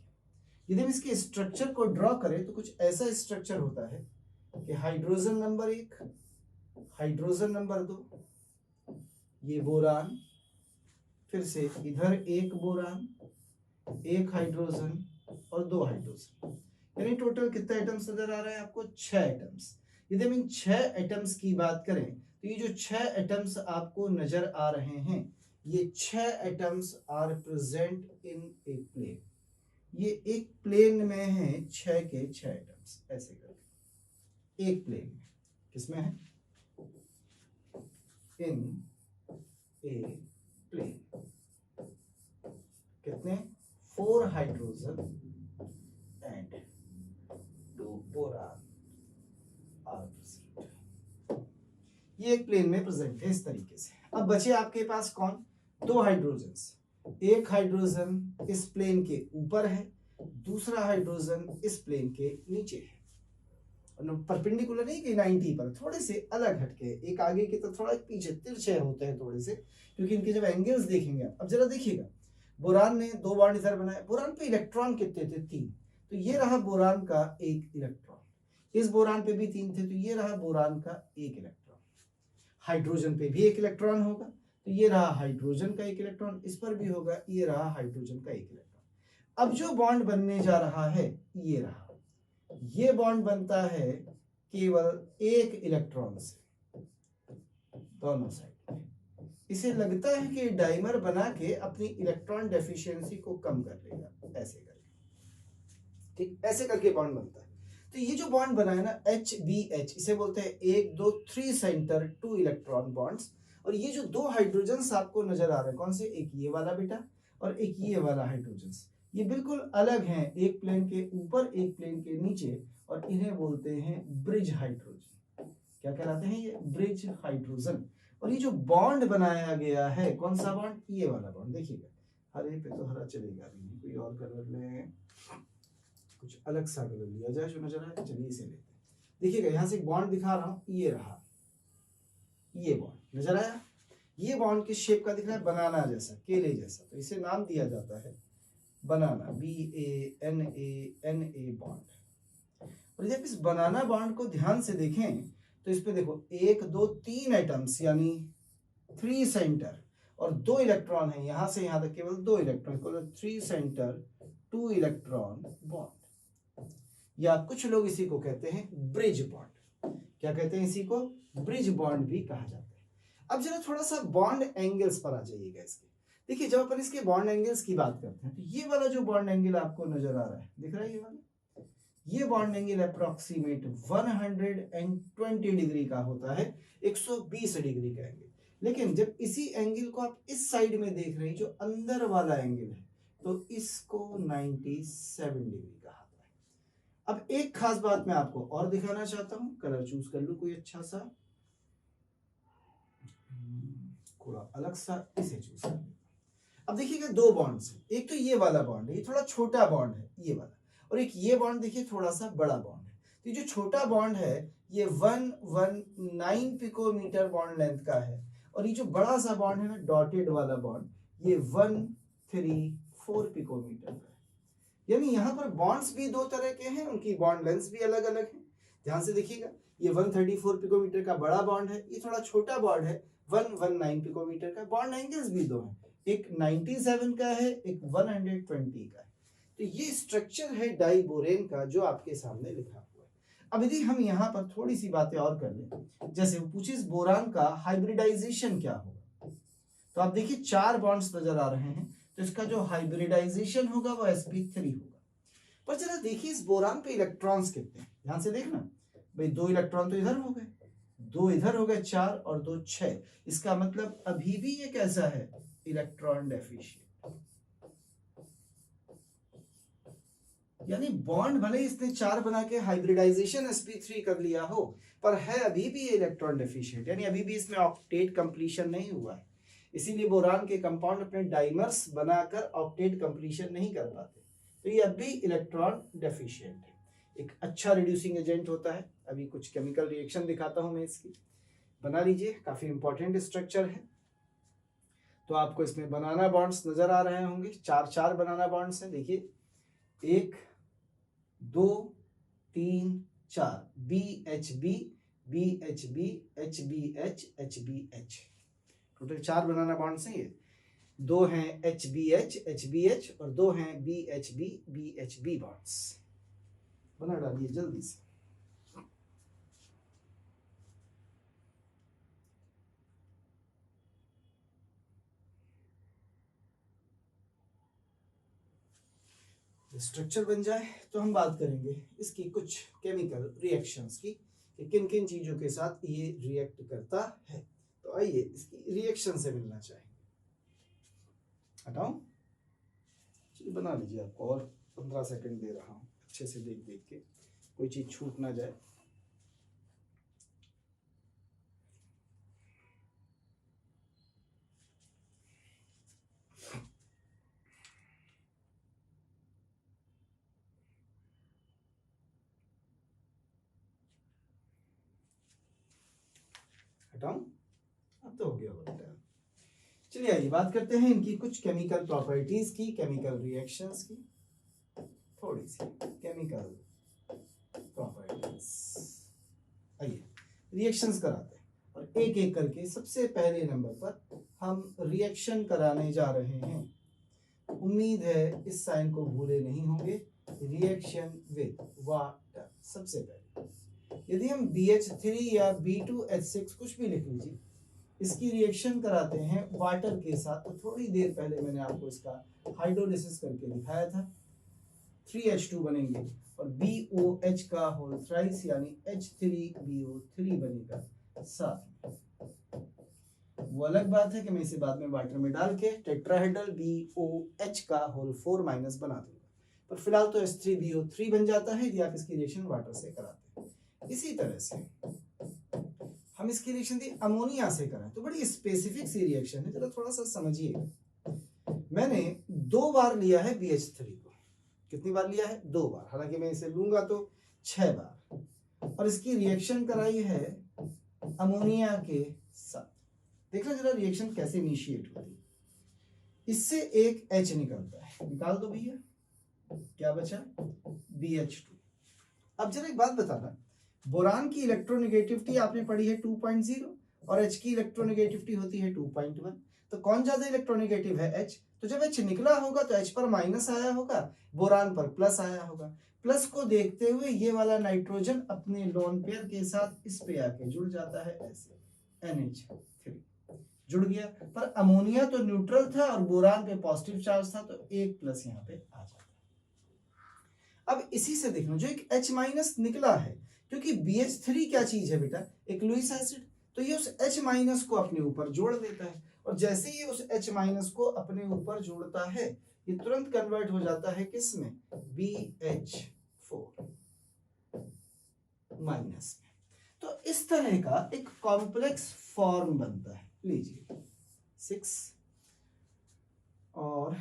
यदि हम इसके स्ट्रक्चर को ड्रॉ करें तो कुछ ऐसा स्ट्रक्चर होता है कि हाइड्रोजन नंबर 1, हाइड्रोजन नंबर 2, ये बोरान, फिर से इधर एक बोरान, एक हाइड्रोजन और 2 हाइड्रोजन, यानी टोटल कितने एटम्स नजर आ रहे हैं आपको? 6 एटम्स। यदि हम इन 6 एटम्स की बात करें तो ये जो 6 एटम्स आपको नजर आ रहे हैं, ये 6 atoms are present in a plane. ये एक प्लेन में है 6 के 6 एटम्स, ऐसे करके एक प्लेन में। किसमें है? In a plane. कितने? 4 hydrogen and 2 boron are present. ये एक प्लेन में प्रेजेंट है इस तरीके से। अब बचे आपके पास कौन? 2 हाइड्रोजन्स। एक हाइड्रोजन इस प्लेन के ऊपर है, दूसरा हाइड्रोजन इस प्लेन के नीचे है। परपेंडिकुलर नहीं कि 90 पर, थोड़े से अलग हटके, एक आगे की तो थोड़ा पीछे, तिरछे होते हैं थोड़े से, क्योंकि इनके जब एंगल्स देखेंगे। अब जरा देखिएगा, बोरान ने 2 बॉन्ड इधर बनाए। बोरान पे इलेक्ट्रॉन कितने थे? 3। तो ये रहा बोरान का 1 इलेक्ट्रॉन। इस बोरान पे भी 3 थे, तो ये रहा बोरान का 1 इलेक्ट्रॉन। हाइड्रोजन पे भी 1 इलेक्ट्रॉन होगा, तो ये रहा हाइड्रोजन का 1 इलेक्ट्रॉन। इस पर भी होगा, ये रहा हाइड्रोजन का 1 इलेक्ट्रॉन। अब जो बॉन्ड बनने जा रहा है ये रहा, ये बॉन्ड बनता है केवल 1 इलेक्ट्रॉन से दोनों साइड में। इसे लगता है कि डाइमर बना के अपनी इलेक्ट्रॉन डेफिशिएंसी को कम कर लेगा, ऐसे करके। ठीक, ऐसे करके बॉन्ड बनता है। तो ये जो बॉन्ड बना है ना HBH, इसे बोलते हैं 1 2 3 सेंटर 2 इलेक्ट्रॉन बॉन्ड्स। और ये जो 2 हाइड्रोजन्स आपको नजर आ रहे हैं, कौन से? एक ये वाला बेटा और एक ये वाला हाइड्रोजन्स। ये बिल्कुल अलग हैं, एक प्लेन के ऊपर एक प्लेन के नीचे, और इन्हें बोलते हैं ब्रिज हाइड्रोजन। क्या कहलाते हैं ये? Bridge hydrogen. और ये जो बॉन्ड बनाया गया है, कौन सा बॉन्ड? ये वाला बॉन्ड। देखिएगा, हरे पे तो हरा चलेगा भी, कोई और कलर लें, कुछ अलग सा कलर लिया जाए जो नजर आए। चलिए इसे लेते हैं। देखिएगा, यहाँ से एक बॉन्ड दिखा रहा हूँ, ये रहा, ये बॉन्ड नजर आया। ये बॉन्ड किस शेप का दिख रहा है? बनाना जैसा, केले जैसा। तो इसे नाम दिया जाता है बनाना, BANANA बॉन्ड। और जब इस बनाना बॉन्ड को ध्यान से देखें तो इस पे देखो 1 2 3 एटम्स, यानी 3 सेंटर और 2 इलेक्ट्रॉन है। यहां से यहां तक केवल 2 इलेक्ट्रॉन, 3 सेंटर 2 इलेक्ट्रॉन बॉन्ड, या कुछ लोग इसी को कहते हैं ब्रिज बॉन्ड। क्या कहते हैं इसी को? ब्रिज बॉन्ड भी कहा जाता है। अब जरा थोड़ा सा बॉन्ड एंगल्स पर आ जाइएगा इसके। देखिए, जब अपन इसके बॉन्ड एंगल्स की बात करते हैं तो ये वाला जो बॉन्ड एंगल आपको नजर आ रहा है, दिख रहा है ये वाला, ये बॉन्ड एंगल अप्रोक्सीमेट 120 डिग्री का होता है, 120 डिग्री का एंगल। लेकिन जब इसी एंगल को आप इस साइड में देख रहे हैं, जो अंदर वाला एंगल है, तो इसको 97 डिग्री कहा जाता है। अब एक खास बात मैं आपको और दिखाना चाहता हूं, कलर चूज कर लूं कोई अच्छा सा, थोड़ा अलग सा, इसे चूज कर लूं। अब देखिएगा, 2 बॉन्ड्स हैं। एक तो ये वाला बॉन्ड है, ये थोड़ा छोटा बॉन्ड है ये वाला, और एक ये बॉन्ड देखिए थोड़ा सा बड़ा बॉन्ड है। तो ये जो छोटा बॉन्ड है ये 119 पिकोमीटर बॉन्ड लेंथ का है, और ये जो बड़ा सा बॉन्ड है ना, डॉटेड वाला बॉन्ड, ये 134 पिकोमीटर का है। यानी यहाँ पर बॉन्ड्स भी 2 तरह के हैं, उनकी बॉन्ड लेंथ भी अलग अलग है। ध्यान से देखिएगा, ये 134 पिकोमीटर का बड़ा बॉन्ड है, ये थोड़ा छोटा बॉन्ड है 119 पिकोमीटर का। बॉन्ड एंगल्स भी 2 हैं, एक 97 का है, एक 120 का है। तो ये स्ट्रक्चर है डाइबोरेन का जो आपके सामने लिखा हुआ है। अब यदि हम यहाँ पर थोड़ी सी बातें और कर लें, जैसे वो पूछे इस बोरान का हाइब्रिडाइजेशन क्या होगा, तो आप देखिए 4 बॉन्ड्स नजर आ रहे हैं, तो इसका जो हाइब्रिडाइजेशन होगा वो sp3 होगा। पर जरा देखिए इस बोरान पे इलेक्ट्रॉन्स कितने हैं, ध्यान से देखना भाई। 2 इलेक्ट्रॉन तो इधर हो गए, 2 इधर हो गए, 4 और 2 6। इसका मतलब अभी भी ये कैसा है? Electron deficient. यानी बॉन्ड भले इसने 4 बना के हाइब्रिडाइजेशन sp3 कर लिया हो, पर है अभी भी ये इलेक्ट्रॉन डेफिशिएंट, यानी अभी भी इसमें ऑक्टेट कंप्लीशन नहीं हुआ है। इसीलिए बोरान के कंपाउंड अपने डाइमर्स बनाकर ऑक्टेट कंप्लीशन नहीं कर पाते, तो ये अभी इलेक्ट्रॉन डेफिशिएंट है। एक अच्छा रिड्यूसिंग एजेंट होता है। अभी कुछ केमिकल रिएक्शन दिखाता हूं मैं इसकी, बना लीजिए, काफी इंपॉर्टेंट स्ट्रक्चर है। तो आपको इसमें बनाना बॉन्ड्स नजर आ रहे होंगे, चार चार बनाना बॉन्ड्स हैं। देखिए 1 2 3 4, BHB BHB HBH HBH, total 4 बनाना बॉन्ड्स हैं। ये 2 हैं HBH HBH और 2 हैं BHB BHB बॉन्ड्स। बना डालिए जल्दी से। स्ट्रक्चर बन जाए तो हम बात करेंगे इसकी कुछ केमिकल रिएक्शंस की, कि किन किन चीजों के साथ ये रिएक्ट करता है। तो आइए इसकी रिएक्शन से मिलना चाहेंगे। हटाऊं? चलिए बना लीजिए, आपको और 15 सेकंड दे रहा हूं, अच्छे से देख देख के कोई चीज छूट ना जाए। हटाऊं? अब तो हो गया होगा बेटा। चलिए आइए बात करते हैं इनकी कुछ केमिकल प्रॉपर्टीज की, केमिकल रिएक्शंस की, थोड़ी सी केमिकल प्रॉपर्टीज। आइए रिएक्शंस कराते हैं और एक एक करके सबसे पहले नंबर पर हम रिएक्शन कराने जा रहे हैं। उम्मीद है इस साइन को भूले नहीं होंगे। Reaction with water. सबसे पहले यदि हम BH3 या B2H6 कुछ भी लिख लीजिए, इसकी रिएक्शन कराते हैं वाटर के साथ, तो थोड़ी देर पहले मैंने आपको इसका हाइड्रोलिसिस करके दिखाया था। 3H2 बनेंगे और BOH का होल थ्राइस यानी H3BO3 बनेगा साथ में। वो अलग बात है कि मैं इसे बाद में वाटर में डाल के टेट्राहेड्रल BOH का होल 4 माइनस बना दूंगा, पर फिलहाल तो H3BO3 बन जाता है यदि आप इसकी रिएक्शन वाटर से कराते हैं। इसी तरह से हम इसकी रिएक्शन दी अमोनिया से कराएं तो बड़ी स्पेसिफिक सी रिएक्शन है, जरा थोड़ा सा समझिएगा। मैंने 2 बार लिया है BH3 को। कितनी बार लिया है? 2 बार। हालांकि मैं इसे लूंगा तो 6 बार, और इसकी रिएक्शन कराई है अमोनिया के साथ। देखना जरा रिएक्शन कैसे इनिशिएट होती है। इससे एक H निकलता है, निकाल दो भैया, क्या बचा? BH2। अब जरा एक बात बताना, बोरान की इलेक्ट्रोनेगेटिविटी आपने पढ़ी है 2.0 और H की इलेक्ट्रोनेगेटिविटी होती है 2.1। तो कौन ज्यादा इलेक्ट्रोनेगेटिव है? H। तो जब H निकला होगा तो H पर माइनस आया होगा, बोरान पर प्लस आया होगा। प्लस को देखते हुए ये वाला नाइट्रोजन अपने लोन पेयर के साथ इस पे आके जुड़ जाता है, ऐसे NH3 जुड़ गया। पर अमोनिया तो न्यूट्रल था और बोरान पे पॉजिटिव चार्ज था, तो एक प्लस यहाँ पे आ जाता है। अब इसी से देखना, जो एक H माइनस निकला है, क्योंकि BH3 क्या चीज है बेटा? एक लुईस एसिड, तो ये उस H माइनस को अपने ऊपर जोड़ देता है, और जैसे ही उस H माइनस को अपने ऊपर जोड़ता है ये तुरंत कन्वर्ट हो जाता है किसमें? BH4 माइनस में। तो इस तरह का एक कॉम्प्लेक्स फॉर्म बनता है। लीजिए 6 और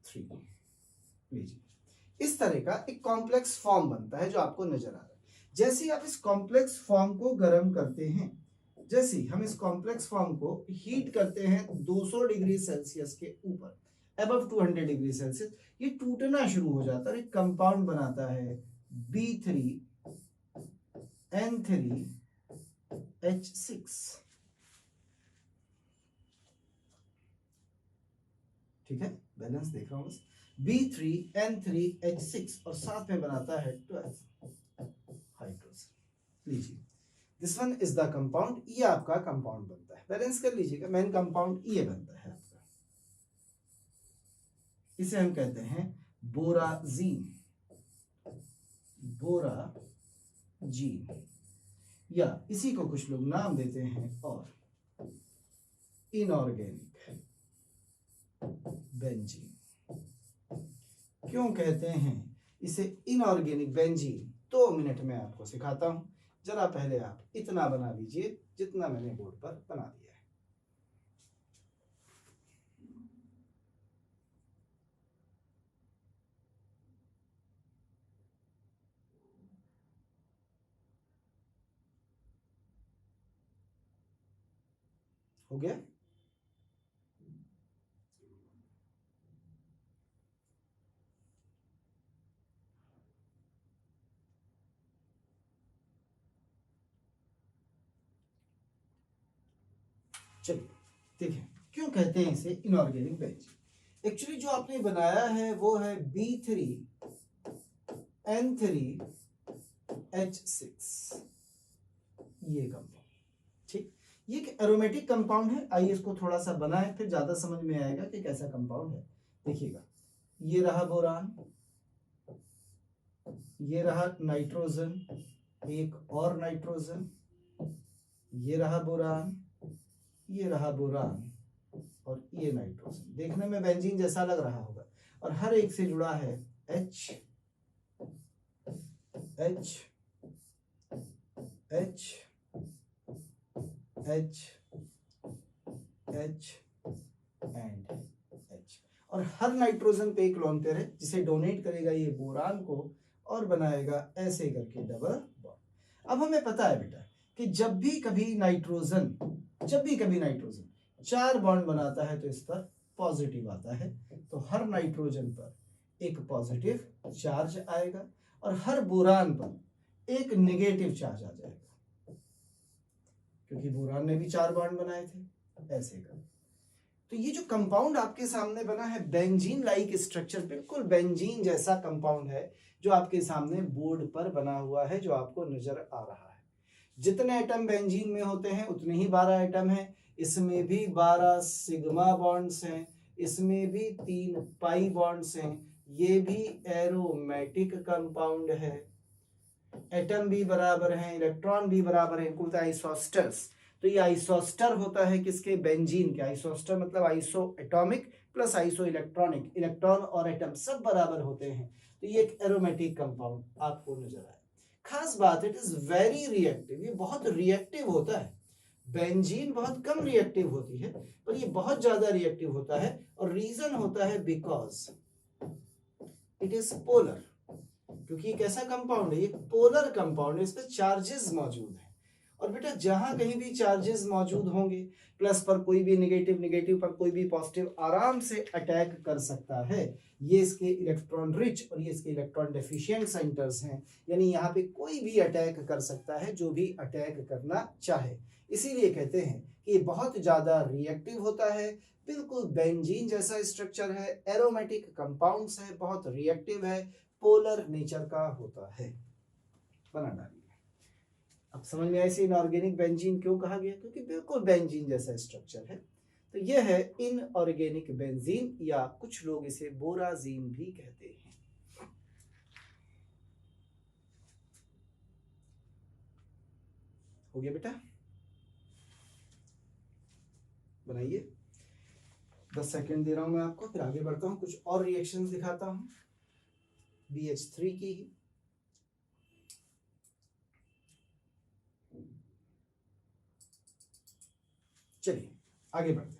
3, लीजिए इस तरह का एक कॉम्प्लेक्स फॉर्म बनता है जो आपको नजर आ रहा है। जैसे ही आप इस कॉम्प्लेक्स फॉर्म को गर्म करते हैं, जैसे ही हम इस कॉम्प्लेक्स फॉर्म को हीट करते हैं 200 डिग्री सेल्सियस के ऊपर, अबव 200 डिग्री सेल्सियस, ये टूटना शुरू हो जाता है, एक कंपाउंड बनाता है B3N3H6। ठीक है, बैलेंस देख रहा हूं बस। B3N3H6 और साथ में बनाता है 12 हाइड्रोजन। लीजिए this one is the compound, ये आपका कंपाउंड बनता है। बैलेंस कर लीजिएगा, मेन कंपाउंड ये बनता है आपका, इसे हम कहते हैं बोराजीन। बोराजीन, या इसी को कुछ लोग नाम देते हैं और इनऑर्गेनिक बेंजीन। क्यों कहते हैं इसे इनऑर्गेनिक बेंजीन? 2 मिनट में आपको सिखाता हूं, जरा पहले आप इतना बना लीजिए जितना मैंने बोर्ड पर बना दिया है। हो गया? चलिए देखिए क्यों कहते हैं इसे इनऑर्गेनिक बेंजीन। एक्चुअली जो आपने बनाया है वो है B3N3H6 ये कंपाउंड। ठीक, ये एक एरोमेटिक कंपाउंड है। आइए इसको थोड़ा सा बनाएं फिर ज्यादा समझ में आएगा कि कैसा कंपाउंड है। देखिएगा, ये रहा बोरान, ये रहा नाइट्रोजन, एक और नाइट्रोजन, ये रहा बोरान, ये रहा बोरान और ये नाइट्रोजन। देखने में बेंजीन जैसा लग रहा होगा और हर एक से जुड़ा है H H H H H and H और हर नाइट्रोजन पे एक लोन पेयर है जिसे डोनेट करेगा ये बोरान को और बनाएगा ऐसे करके डबल बॉन्ड। अब हमें पता है बेटा कि जब भी कभी नाइट्रोजन 4 बॉन्ड बनाता है तो इस पर पॉजिटिव आता है, तो हर नाइट्रोजन पर एक पॉजिटिव चार्ज आएगा और हर बोरान पर एक नेगेटिव चार्ज आ जाएगा, क्योंकि बोरान ने भी 4 बॉन्ड बनाए थे ऐसे कर। तो ये जो कंपाउंड आपके सामने बना है बेंजीन लाइक स्ट्रक्चर, बिल्कुल बेंजीन जैसा कंपाउंड है जो आपके सामने बोर्ड पर बना हुआ है, जो आपको नजर आ रहा है। जितने एटम बेंजीन में होते हैं उतने ही 12 एटम हैं। इसमें भी 12 सिग्मा बॉन्ड्स हैं, इसमें भी 3 पाई बॉन्ड्स हैं। ये भी एरोमेटिक कंपाउंड है। एटम भी बराबर हैं, इलेक्ट्रॉन भी बराबर हैं, इनको बोलते हैं आइसोस्टर्स। तो ये आइसोस्टर होता है किसके? बेंजीन के। आइसोस्टर मतलब iso atomic plus iso electronic, electron और एटम सब बराबर होते हैं। तो ये एक एरोमेटिक कंपाउंड आपको नजर आए। खास बात, इट इज वेरी रिएक्टिव, ये बहुत रिएक्टिव होता है। बेंजीन बहुत कम रिएक्टिव होती है पर ये बहुत ज्यादा रिएक्टिव होता है और रीजन होता है बिकॉज इट इज पोलर, क्योंकि एक ऐसा कंपाउंड है, ये पोलर कंपाउंड है, इस पे चार्जेस मौजूद हैं। और बेटा जहां कहीं भी चार्जेस मौजूद होंगे, प्लस पर कोई भी नेगेटिव, नेगेटिव पर कोई भी पॉजिटिव आराम से अटैक कर सकता है। ये इसके इलेक्ट्रॉन रिच और ये इसके इलेक्ट्रॉन डेफिशिएंट सेंटर्स हैं, यानी यहाँ पे कोई भी अटैक कर सकता है जो भी अटैक करना चाहे। इसीलिए कहते हैं कि ये बहुत ज्यादा रिएक्टिव होता है, बिल्कुल बेंजीन जैसा स्ट्रक्चर है, एरोमेटिक कंपाउंड्स है, बहुत रिएक्टिव है, पोलर नेचर का होता है। बना डालिए। अब समझ में आया इसे इनऑर्गेनिक बेंजीन क्यों कहा गया? क्योंकि बिल्कुल बेंजीन जैसा स्ट्रक्चर है। तो यह है इनऑर्गेनिक बेंजीन, या कुछ लोग इसे बोराजीन भी कहते हैं। हो गया बेटा? बनाइए। 10 सेकेंड दे रहा हूं मैं आपको, फिर आगे बढ़ता हूं, कुछ और रिएक्शंस दिखाता हूं BH3 की ही। चलिए आगे बढ़ते हैं।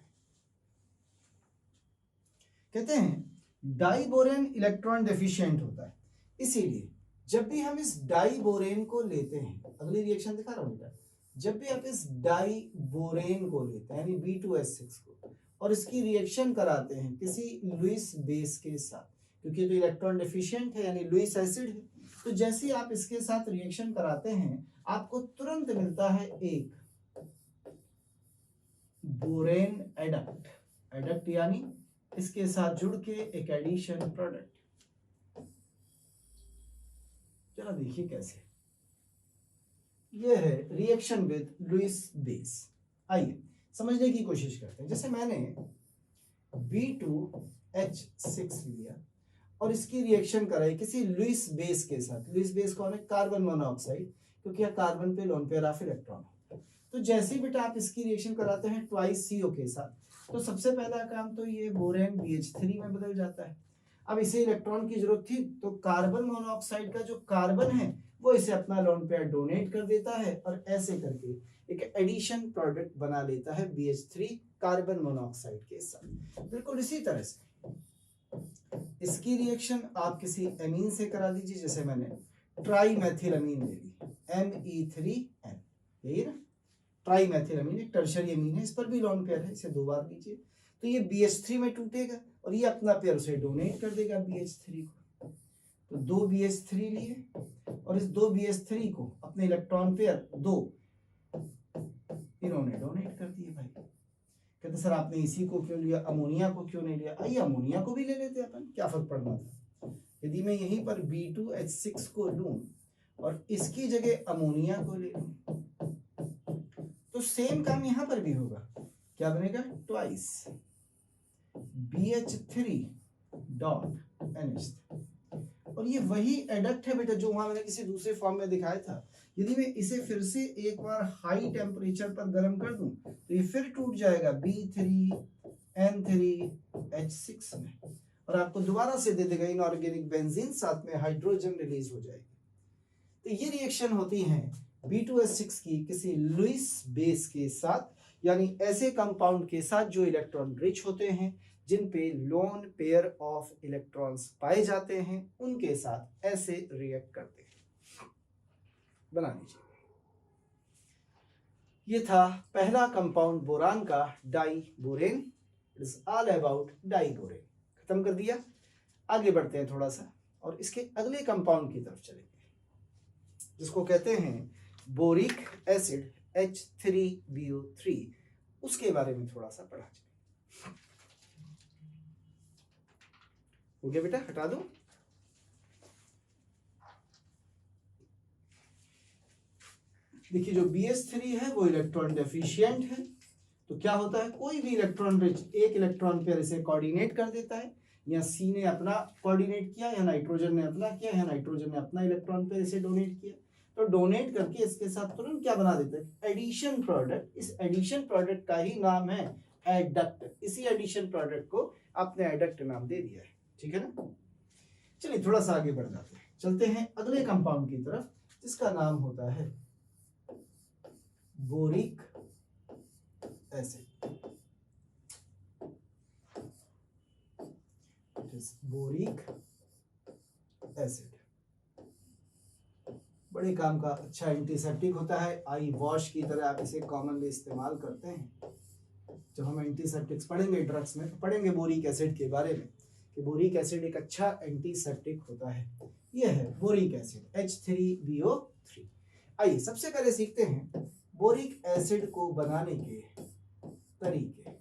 कहते हैं डाइबोरेन इलेक्ट्रॉन डेफिशिएंट होता है, इसीलिए जब भी हम इस डाइबोरेन को लेते हैं, अगली रिएक्शन दिखा रहा हूं बेटा, जब भी आप इस डाइबोरेन को लेते हैं यानी B2H6 को और इसकी रिएक्शन कराते हैं किसी लुईस बेस के साथ, क्योंकि तो इलेक्ट्रॉन डेफिशिएंट है यानी लुईस एसिड है, तो जैसे ही आप इसके साथ रिएक्शन कराते हैं आपको तुरंत मिलता है एक बोरेन एडक्ट। एडक्ट यानी इसके साथ जुड़ के एक एडिशन प्रोडक्ट। जरा देखिए कैसे, यह है रिएक्शन विद लुईस बेस। आइए समझने की कोशिश करते हैं। जैसे मैंने B2H6 लिया और इसकी रिएक्शन कराई किसी लुईस बेस के साथ। लुईस बेस कौन है? कार्बन मोनोऑक्साइड, क्योंकि यह कार्बन पे लोन पेयर ऑफ इलेक्ट्रॉन। तो जैसे ही बेटा आप इसकी रिएक्शन कराते हैं ट्वाइस CO के साथ, तो सबसे पहला काम तो ये बोरेन BH3 में बदल जाता है। अब इसे इलेक्ट्रॉन की जरूरत थी तो कार्बन मोनोऑक्साइड का जो कार्बन है वो इसे अपना लोन पेयर डोनेट कर देता है और ऐसे करके एक एडिशन प्रोडक्ट बना लेता है BH3 कार्बन मोनोऑक्साइड के साथ। बिल्कुल इसी तरह से इसकी रिएक्शन आप किसी एमीन से करा दीजिए। जैसे मैंने ट्राईमेथिलअमीन ले ली, Me3N, यही ना ट्राईमेथिलअमीन, एक टर्शियरी अमीन है, इस पर भी लोन पेयर है, इसे 2 बार लीजिए तो ये BH3 में टूटेगा और ये अपना पेयर उसे डोनेट कर देगा BH3 को। तो 2 BH3 लिए और इस 2 BH3 को अपने इलेक्ट्रॉन पेयर 2 इन्होंने डोनेट कर दिए भाई। कहते सर आपने इसी को क्यों लिया, अमोनिया को क्यों नहीं लिया? आइए अमोनिया को भी ले लेते अपन, क्या फर्क पड़ना था। यदि मैं यहीं पर B2H6 को लूं और इसकी जगह अमोनिया को ले लूं तो सेम काम यहां पर भी होगा। क्या बनेगा? Twice BH3 dot NH3। और ये वही एडक्ट है बेटा जो वहां मैंने किसी दूसरे फॉर्म में दिखाया था। यदि मैं इसे फिर से एक बार हाई टेम्परेचर पर गर्म कर दूं तो ये फिर टूट जाएगा B3N3H6 में और आपको दोबारा से दे देगा इनऑर्गेनिक बेंजीन, साथ में हाइड्रोजन रिलीज हो जाएगी। तो ये रिएक्शन होती है B2H6 की किसी लुईस बेस के साथ, यानी ऐसे कंपाउंड के साथ जो इलेक्ट्रॉन रिच होते हैं, जिन पे लोन पेयर ऑफ इलेक्ट्रॉन्स पाए जाते हैं, उनके साथ ऐसे रिएक्ट करते हैं। बना लीजिए। ये था पहला कंपाउंड बोरान का, diborane. It is all about diborane. खत्म कर दिया। आगे बढ़ते हैं थोड़ा सा और इसके अगले कंपाउंड की तरफ चलेंगे जिसको कहते हैं बोरिक एसिड H3BO3। उसके बारे में थोड़ा सा पढ़ा जाए। हो गया बेटा, हटा दो। देखिए जो BH3 है वो इलेक्ट्रॉन डेफिशिएंट है। तो क्या होता है, कोई भी इलेक्ट्रॉन रिच एक इलेक्ट्रॉन पेयर इसे कोऑर्डिनेट कर देता है। या C ने अपना कोऑर्डिनेट किया, या नाइट्रोजन ने अपना किया, या नाइट्रोजन ने अपना इलेक्ट्रॉन पेयर इसे डोनेट किया। तो डोनेट करके इसके साथ तुरंत क्या बना देता है, एडिशन प्रोडक्ट। इस एडिशन प्रोडक्ट का ही नाम है एडक्ट। इसी एडिशन प्रोडक्ट को आपने एडक्ट नाम दे दिया है। ठीक है ना। चलिए थोड़ा सा आगे बढ़ जाते हैं, चलते हैं अगले कंपाउंड की तरफ जिसका नाम होता है बोरिक एसिड। बोरिक एसिड बड़े काम का अच्छा एंटीसेप्टिक होता है। आई वॉश की तरह आप इसे कॉमनली इस्तेमाल करते हैं। जब हम एंटीसेप्टिक्स पढ़ेंगे ड्रग्स में तो पढ़ेंगे बोरिक एसिड के बारे में कि बोरिक एसिड एक अच्छा एंटीसेप्टिक होता है। यह है बोरिक एसिड H3BO3। आइए सबसे पहले सीखते हैं बोरिक एसिड को बनाने के तरीके,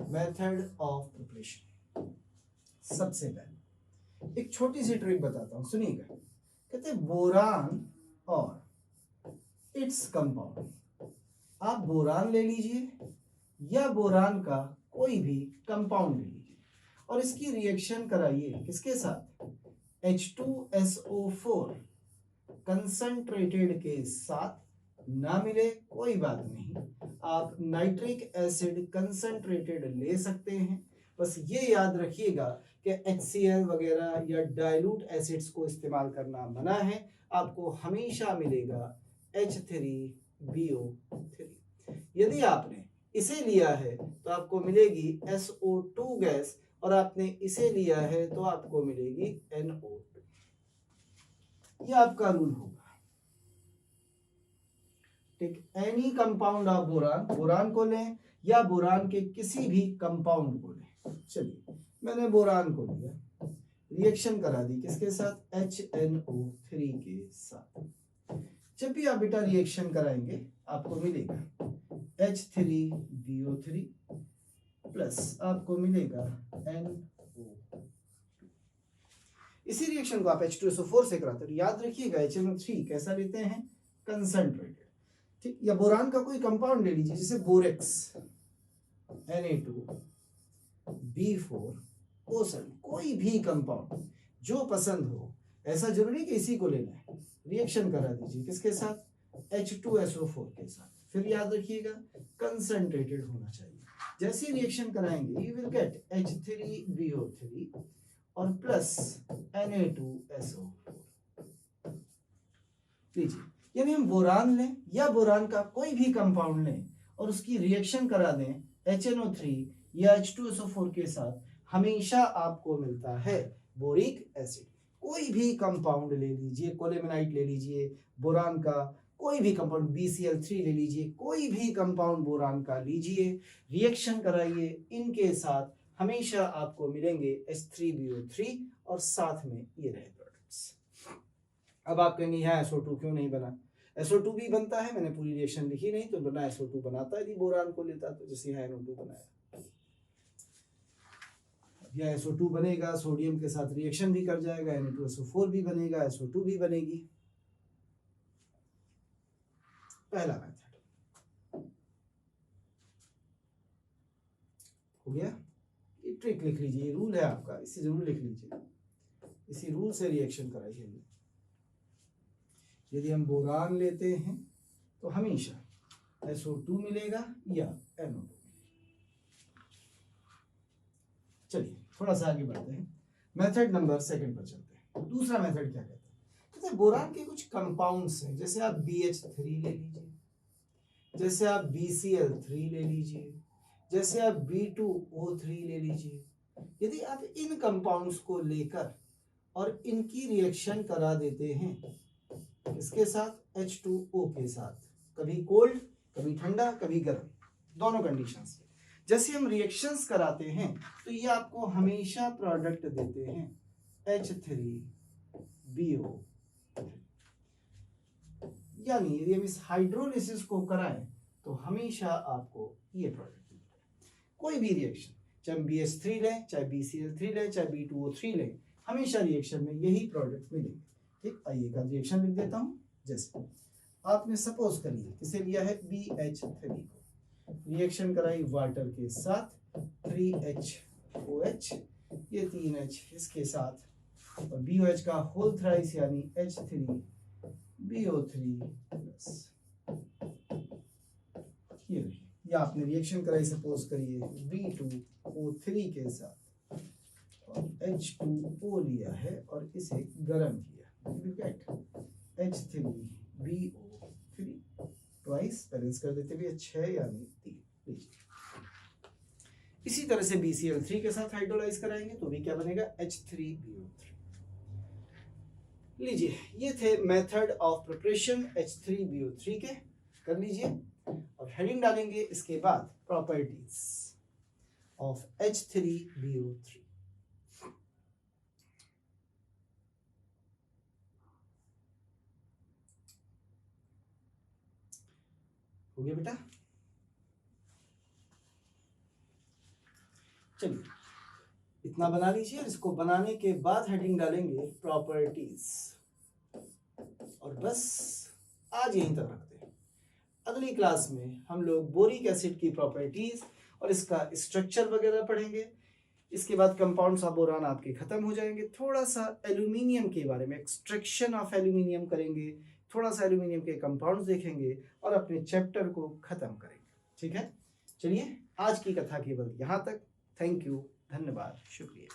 मेथड ऑफ प्रिपरेशन। सबसे पहले एक छोटी सी ट्रिक बताता हूं, सुनिएगा। कहते हैं बोरान और इट्स कंपाउंड। आप बोरान ले लीजिए या बोरान का कोई भी कंपाउंड ले लीजिए और इसकी रिएक्शन कराइए किसके साथ, H2SO4 कंसंट्रेटेड के साथ। ना मिले कोई बात नहीं, आप नाइट्रिक एसिड कंसंट्रेटेड ले सकते हैं। बस ये याद रखिएगा कि HCl वगैरह या डाइल्यूट एसिड्स को इस्तेमाल करना मना है। आपको हमेशा मिलेगा H3BO3। यदि आपने इसे लिया है तो आपको मिलेगी SO2 गैस, और आपने इसे लिया है तो आपको मिलेगी NO2। यह आपका रूल होगा। ठीक, any compound of boron, boron को लें या बोरान के किसी भी कंपाउंड को लें। चलिए मैंने बोरान को लिया, रिएक्शन करा दी किसके साथ, HNO3 के साथ। जब भी आप बेटा रिएक्शन कराएंगे आपको मिलेगा H3BO3 प्लस आपको मिलेगा NO2। इसी रिएक्शन को आप H2SO4 से कराते हैं। याद रखिएगा HNO3 कैसा लेते हैं, कंसंट्रेटेड। ठीक, या बोरान का कोई कंपाउंड ले लीजिए जैसे बोरेक्स Na2B4O7, कोई भी कंपाउंड जो पसंद हो। ऐसा जरूरी कि इसी को लेना है। रिएक्शन करा दीजिए किसके साथ, H2SO4 के साथ। फिर याद रखिएगा कंसंट्रेटेड होना चाहिए। जैसे रिएक्शन कराएंगे यू विल गेट H3BO3 और प्लस Na2SO4। लीजिए, यानी हम बोरान लें या बोरान का कोई भी कंपाउंड लें और उसकी रिएक्शन करा दें HNO3 या H2SO4 के साथ, हमेशा आपको मिलता है बोरिक एसिड। कोई भी कंपाउंड ले लीजिए, कोलेमेनाइट ले लीजिए, बोरान का कोई भी कंपाउंड BCl3 ले लीजिए, कोई भी कंपाउंड बोरान का लीजिए, रिएक्शन कराइए इनके साथ, हमेशा आपको मिलेंगे H3BO3 और साथ में ये रहे प्रोडक्ट्स। अब आप कहेंगे यहाँ SO2 क्यों नहीं बना, SO2 भी बनता है। मैंने पूरी रिएक्शन लिखी नहीं तो बना, SO2 बनाता यदि बोरान को लेता तो, जैसे यहाँ NO2 बनाया। या SO2 बनेगा, सोडियम के साथ रिएक्शन भी कर जाएगा, Na2SO4 भी बनेगा, SO2 भी बनेगी। पहला मेथड हो गया। ये ट्रिक लिख लीजिए, रूल है आपका, इसे जरूर लिख लीजिए, इसी रूल से रिएक्शन कराइए। यदि हम बोरान लेते हैं तो हमेशा SO2 मिलेगा या NO2। चलिए थोड़ा सा आगे बढ़ते हैं, मेथड नंबर सेकंड पर चलते हैं। दूसरा मेथड क्या कहता है, जैसे बोरान के कुछ कंपाउंड्स हैं, जैसे आप BH3 ले लीजिए, जैसे आप BCl3 ले लीजिए, जैसे आप B2O3 ले लीजिए। यदि आप इन कंपाउंड्स को लेकर और इनकी रिएक्शन करा देते हैं इसके साथ, H2O के साथ, कभी कोल्ड कभी ठंडा कभी गर्म, दोनों कंडीशंस, जैसे हम रिएक्शंस कराते हैं तो ये आपको हमेशा प्रोडक्ट देते हैं H3BO। यानी यदि हम इस हाइड्रोलिसिस को कराएं तो हमेशा आपको ये प्रोडक्ट मिलता है। कोई भी रिएक्शन, चाहे हम BH3 लें, चाहे BCl3 लें, चाहे B2O3 लें, हमेशा रिएक्शन में यही प्रोडक्ट मिलेंगे। ठीक, आइए एक रिएक्शन लिख देता हूं। जैसे आपने सपोज करिए किसे लिया है, BH3 को, रिएक्शन कराई वाटर के साथ, 3HOH, ये 3H इसके साथ, और BOH का होल थ्राइस यानी H3BO3 प्लस, ये आपने रिएक्शन कराई सपोज करिए B2O3 के साथ, और H2O लिया है और इसे गर्म किया, H3BO3 ट्वाइस, बैलेंस कर देते हुए 6 यानी 3। इसी तरह से BCl3 के साथ हाइड्रोलाइज कराएंगे तो भी क्या बनेगा, H3BO3। लीजिए, ये थे मेथड ऑफ प्रिपरेशन H3BO3 के, कर लीजिए। और हेडिंग डालेंगे इसके बाद, प्रॉपर्टीज ऑफ H3BO3। हो गया बेटा? चलिए इतना बना लीजिए, इसको बनाने के बाद हेडिंग डालेंगे प्रॉपर्टीज, और बस आज यहीं तक रखते हैं। अगली क्लास में हम लोग बोरिक एसिड की प्रॉपर्टीज और इसका स्ट्रक्चर वगैरह पढ़ेंगे। इसके बाद कंपाउंड्स ऑफ बोरान आपके खत्म हो जाएंगे। थोड़ा सा एल्यूमिनियम के बारे में, एक्सट्रैक्शन ऑफ एल्यूमिनियम करेंगे, थोड़ा सा एल्यूमिनियम के कंपाउंड्स देखेंगे और अपने चैप्टर को खत्म करेंगे। ठीक है, चलिए आज की कथा केवल यहाँ तक। थैंक यू, धन्यवाद, शुक्रिया।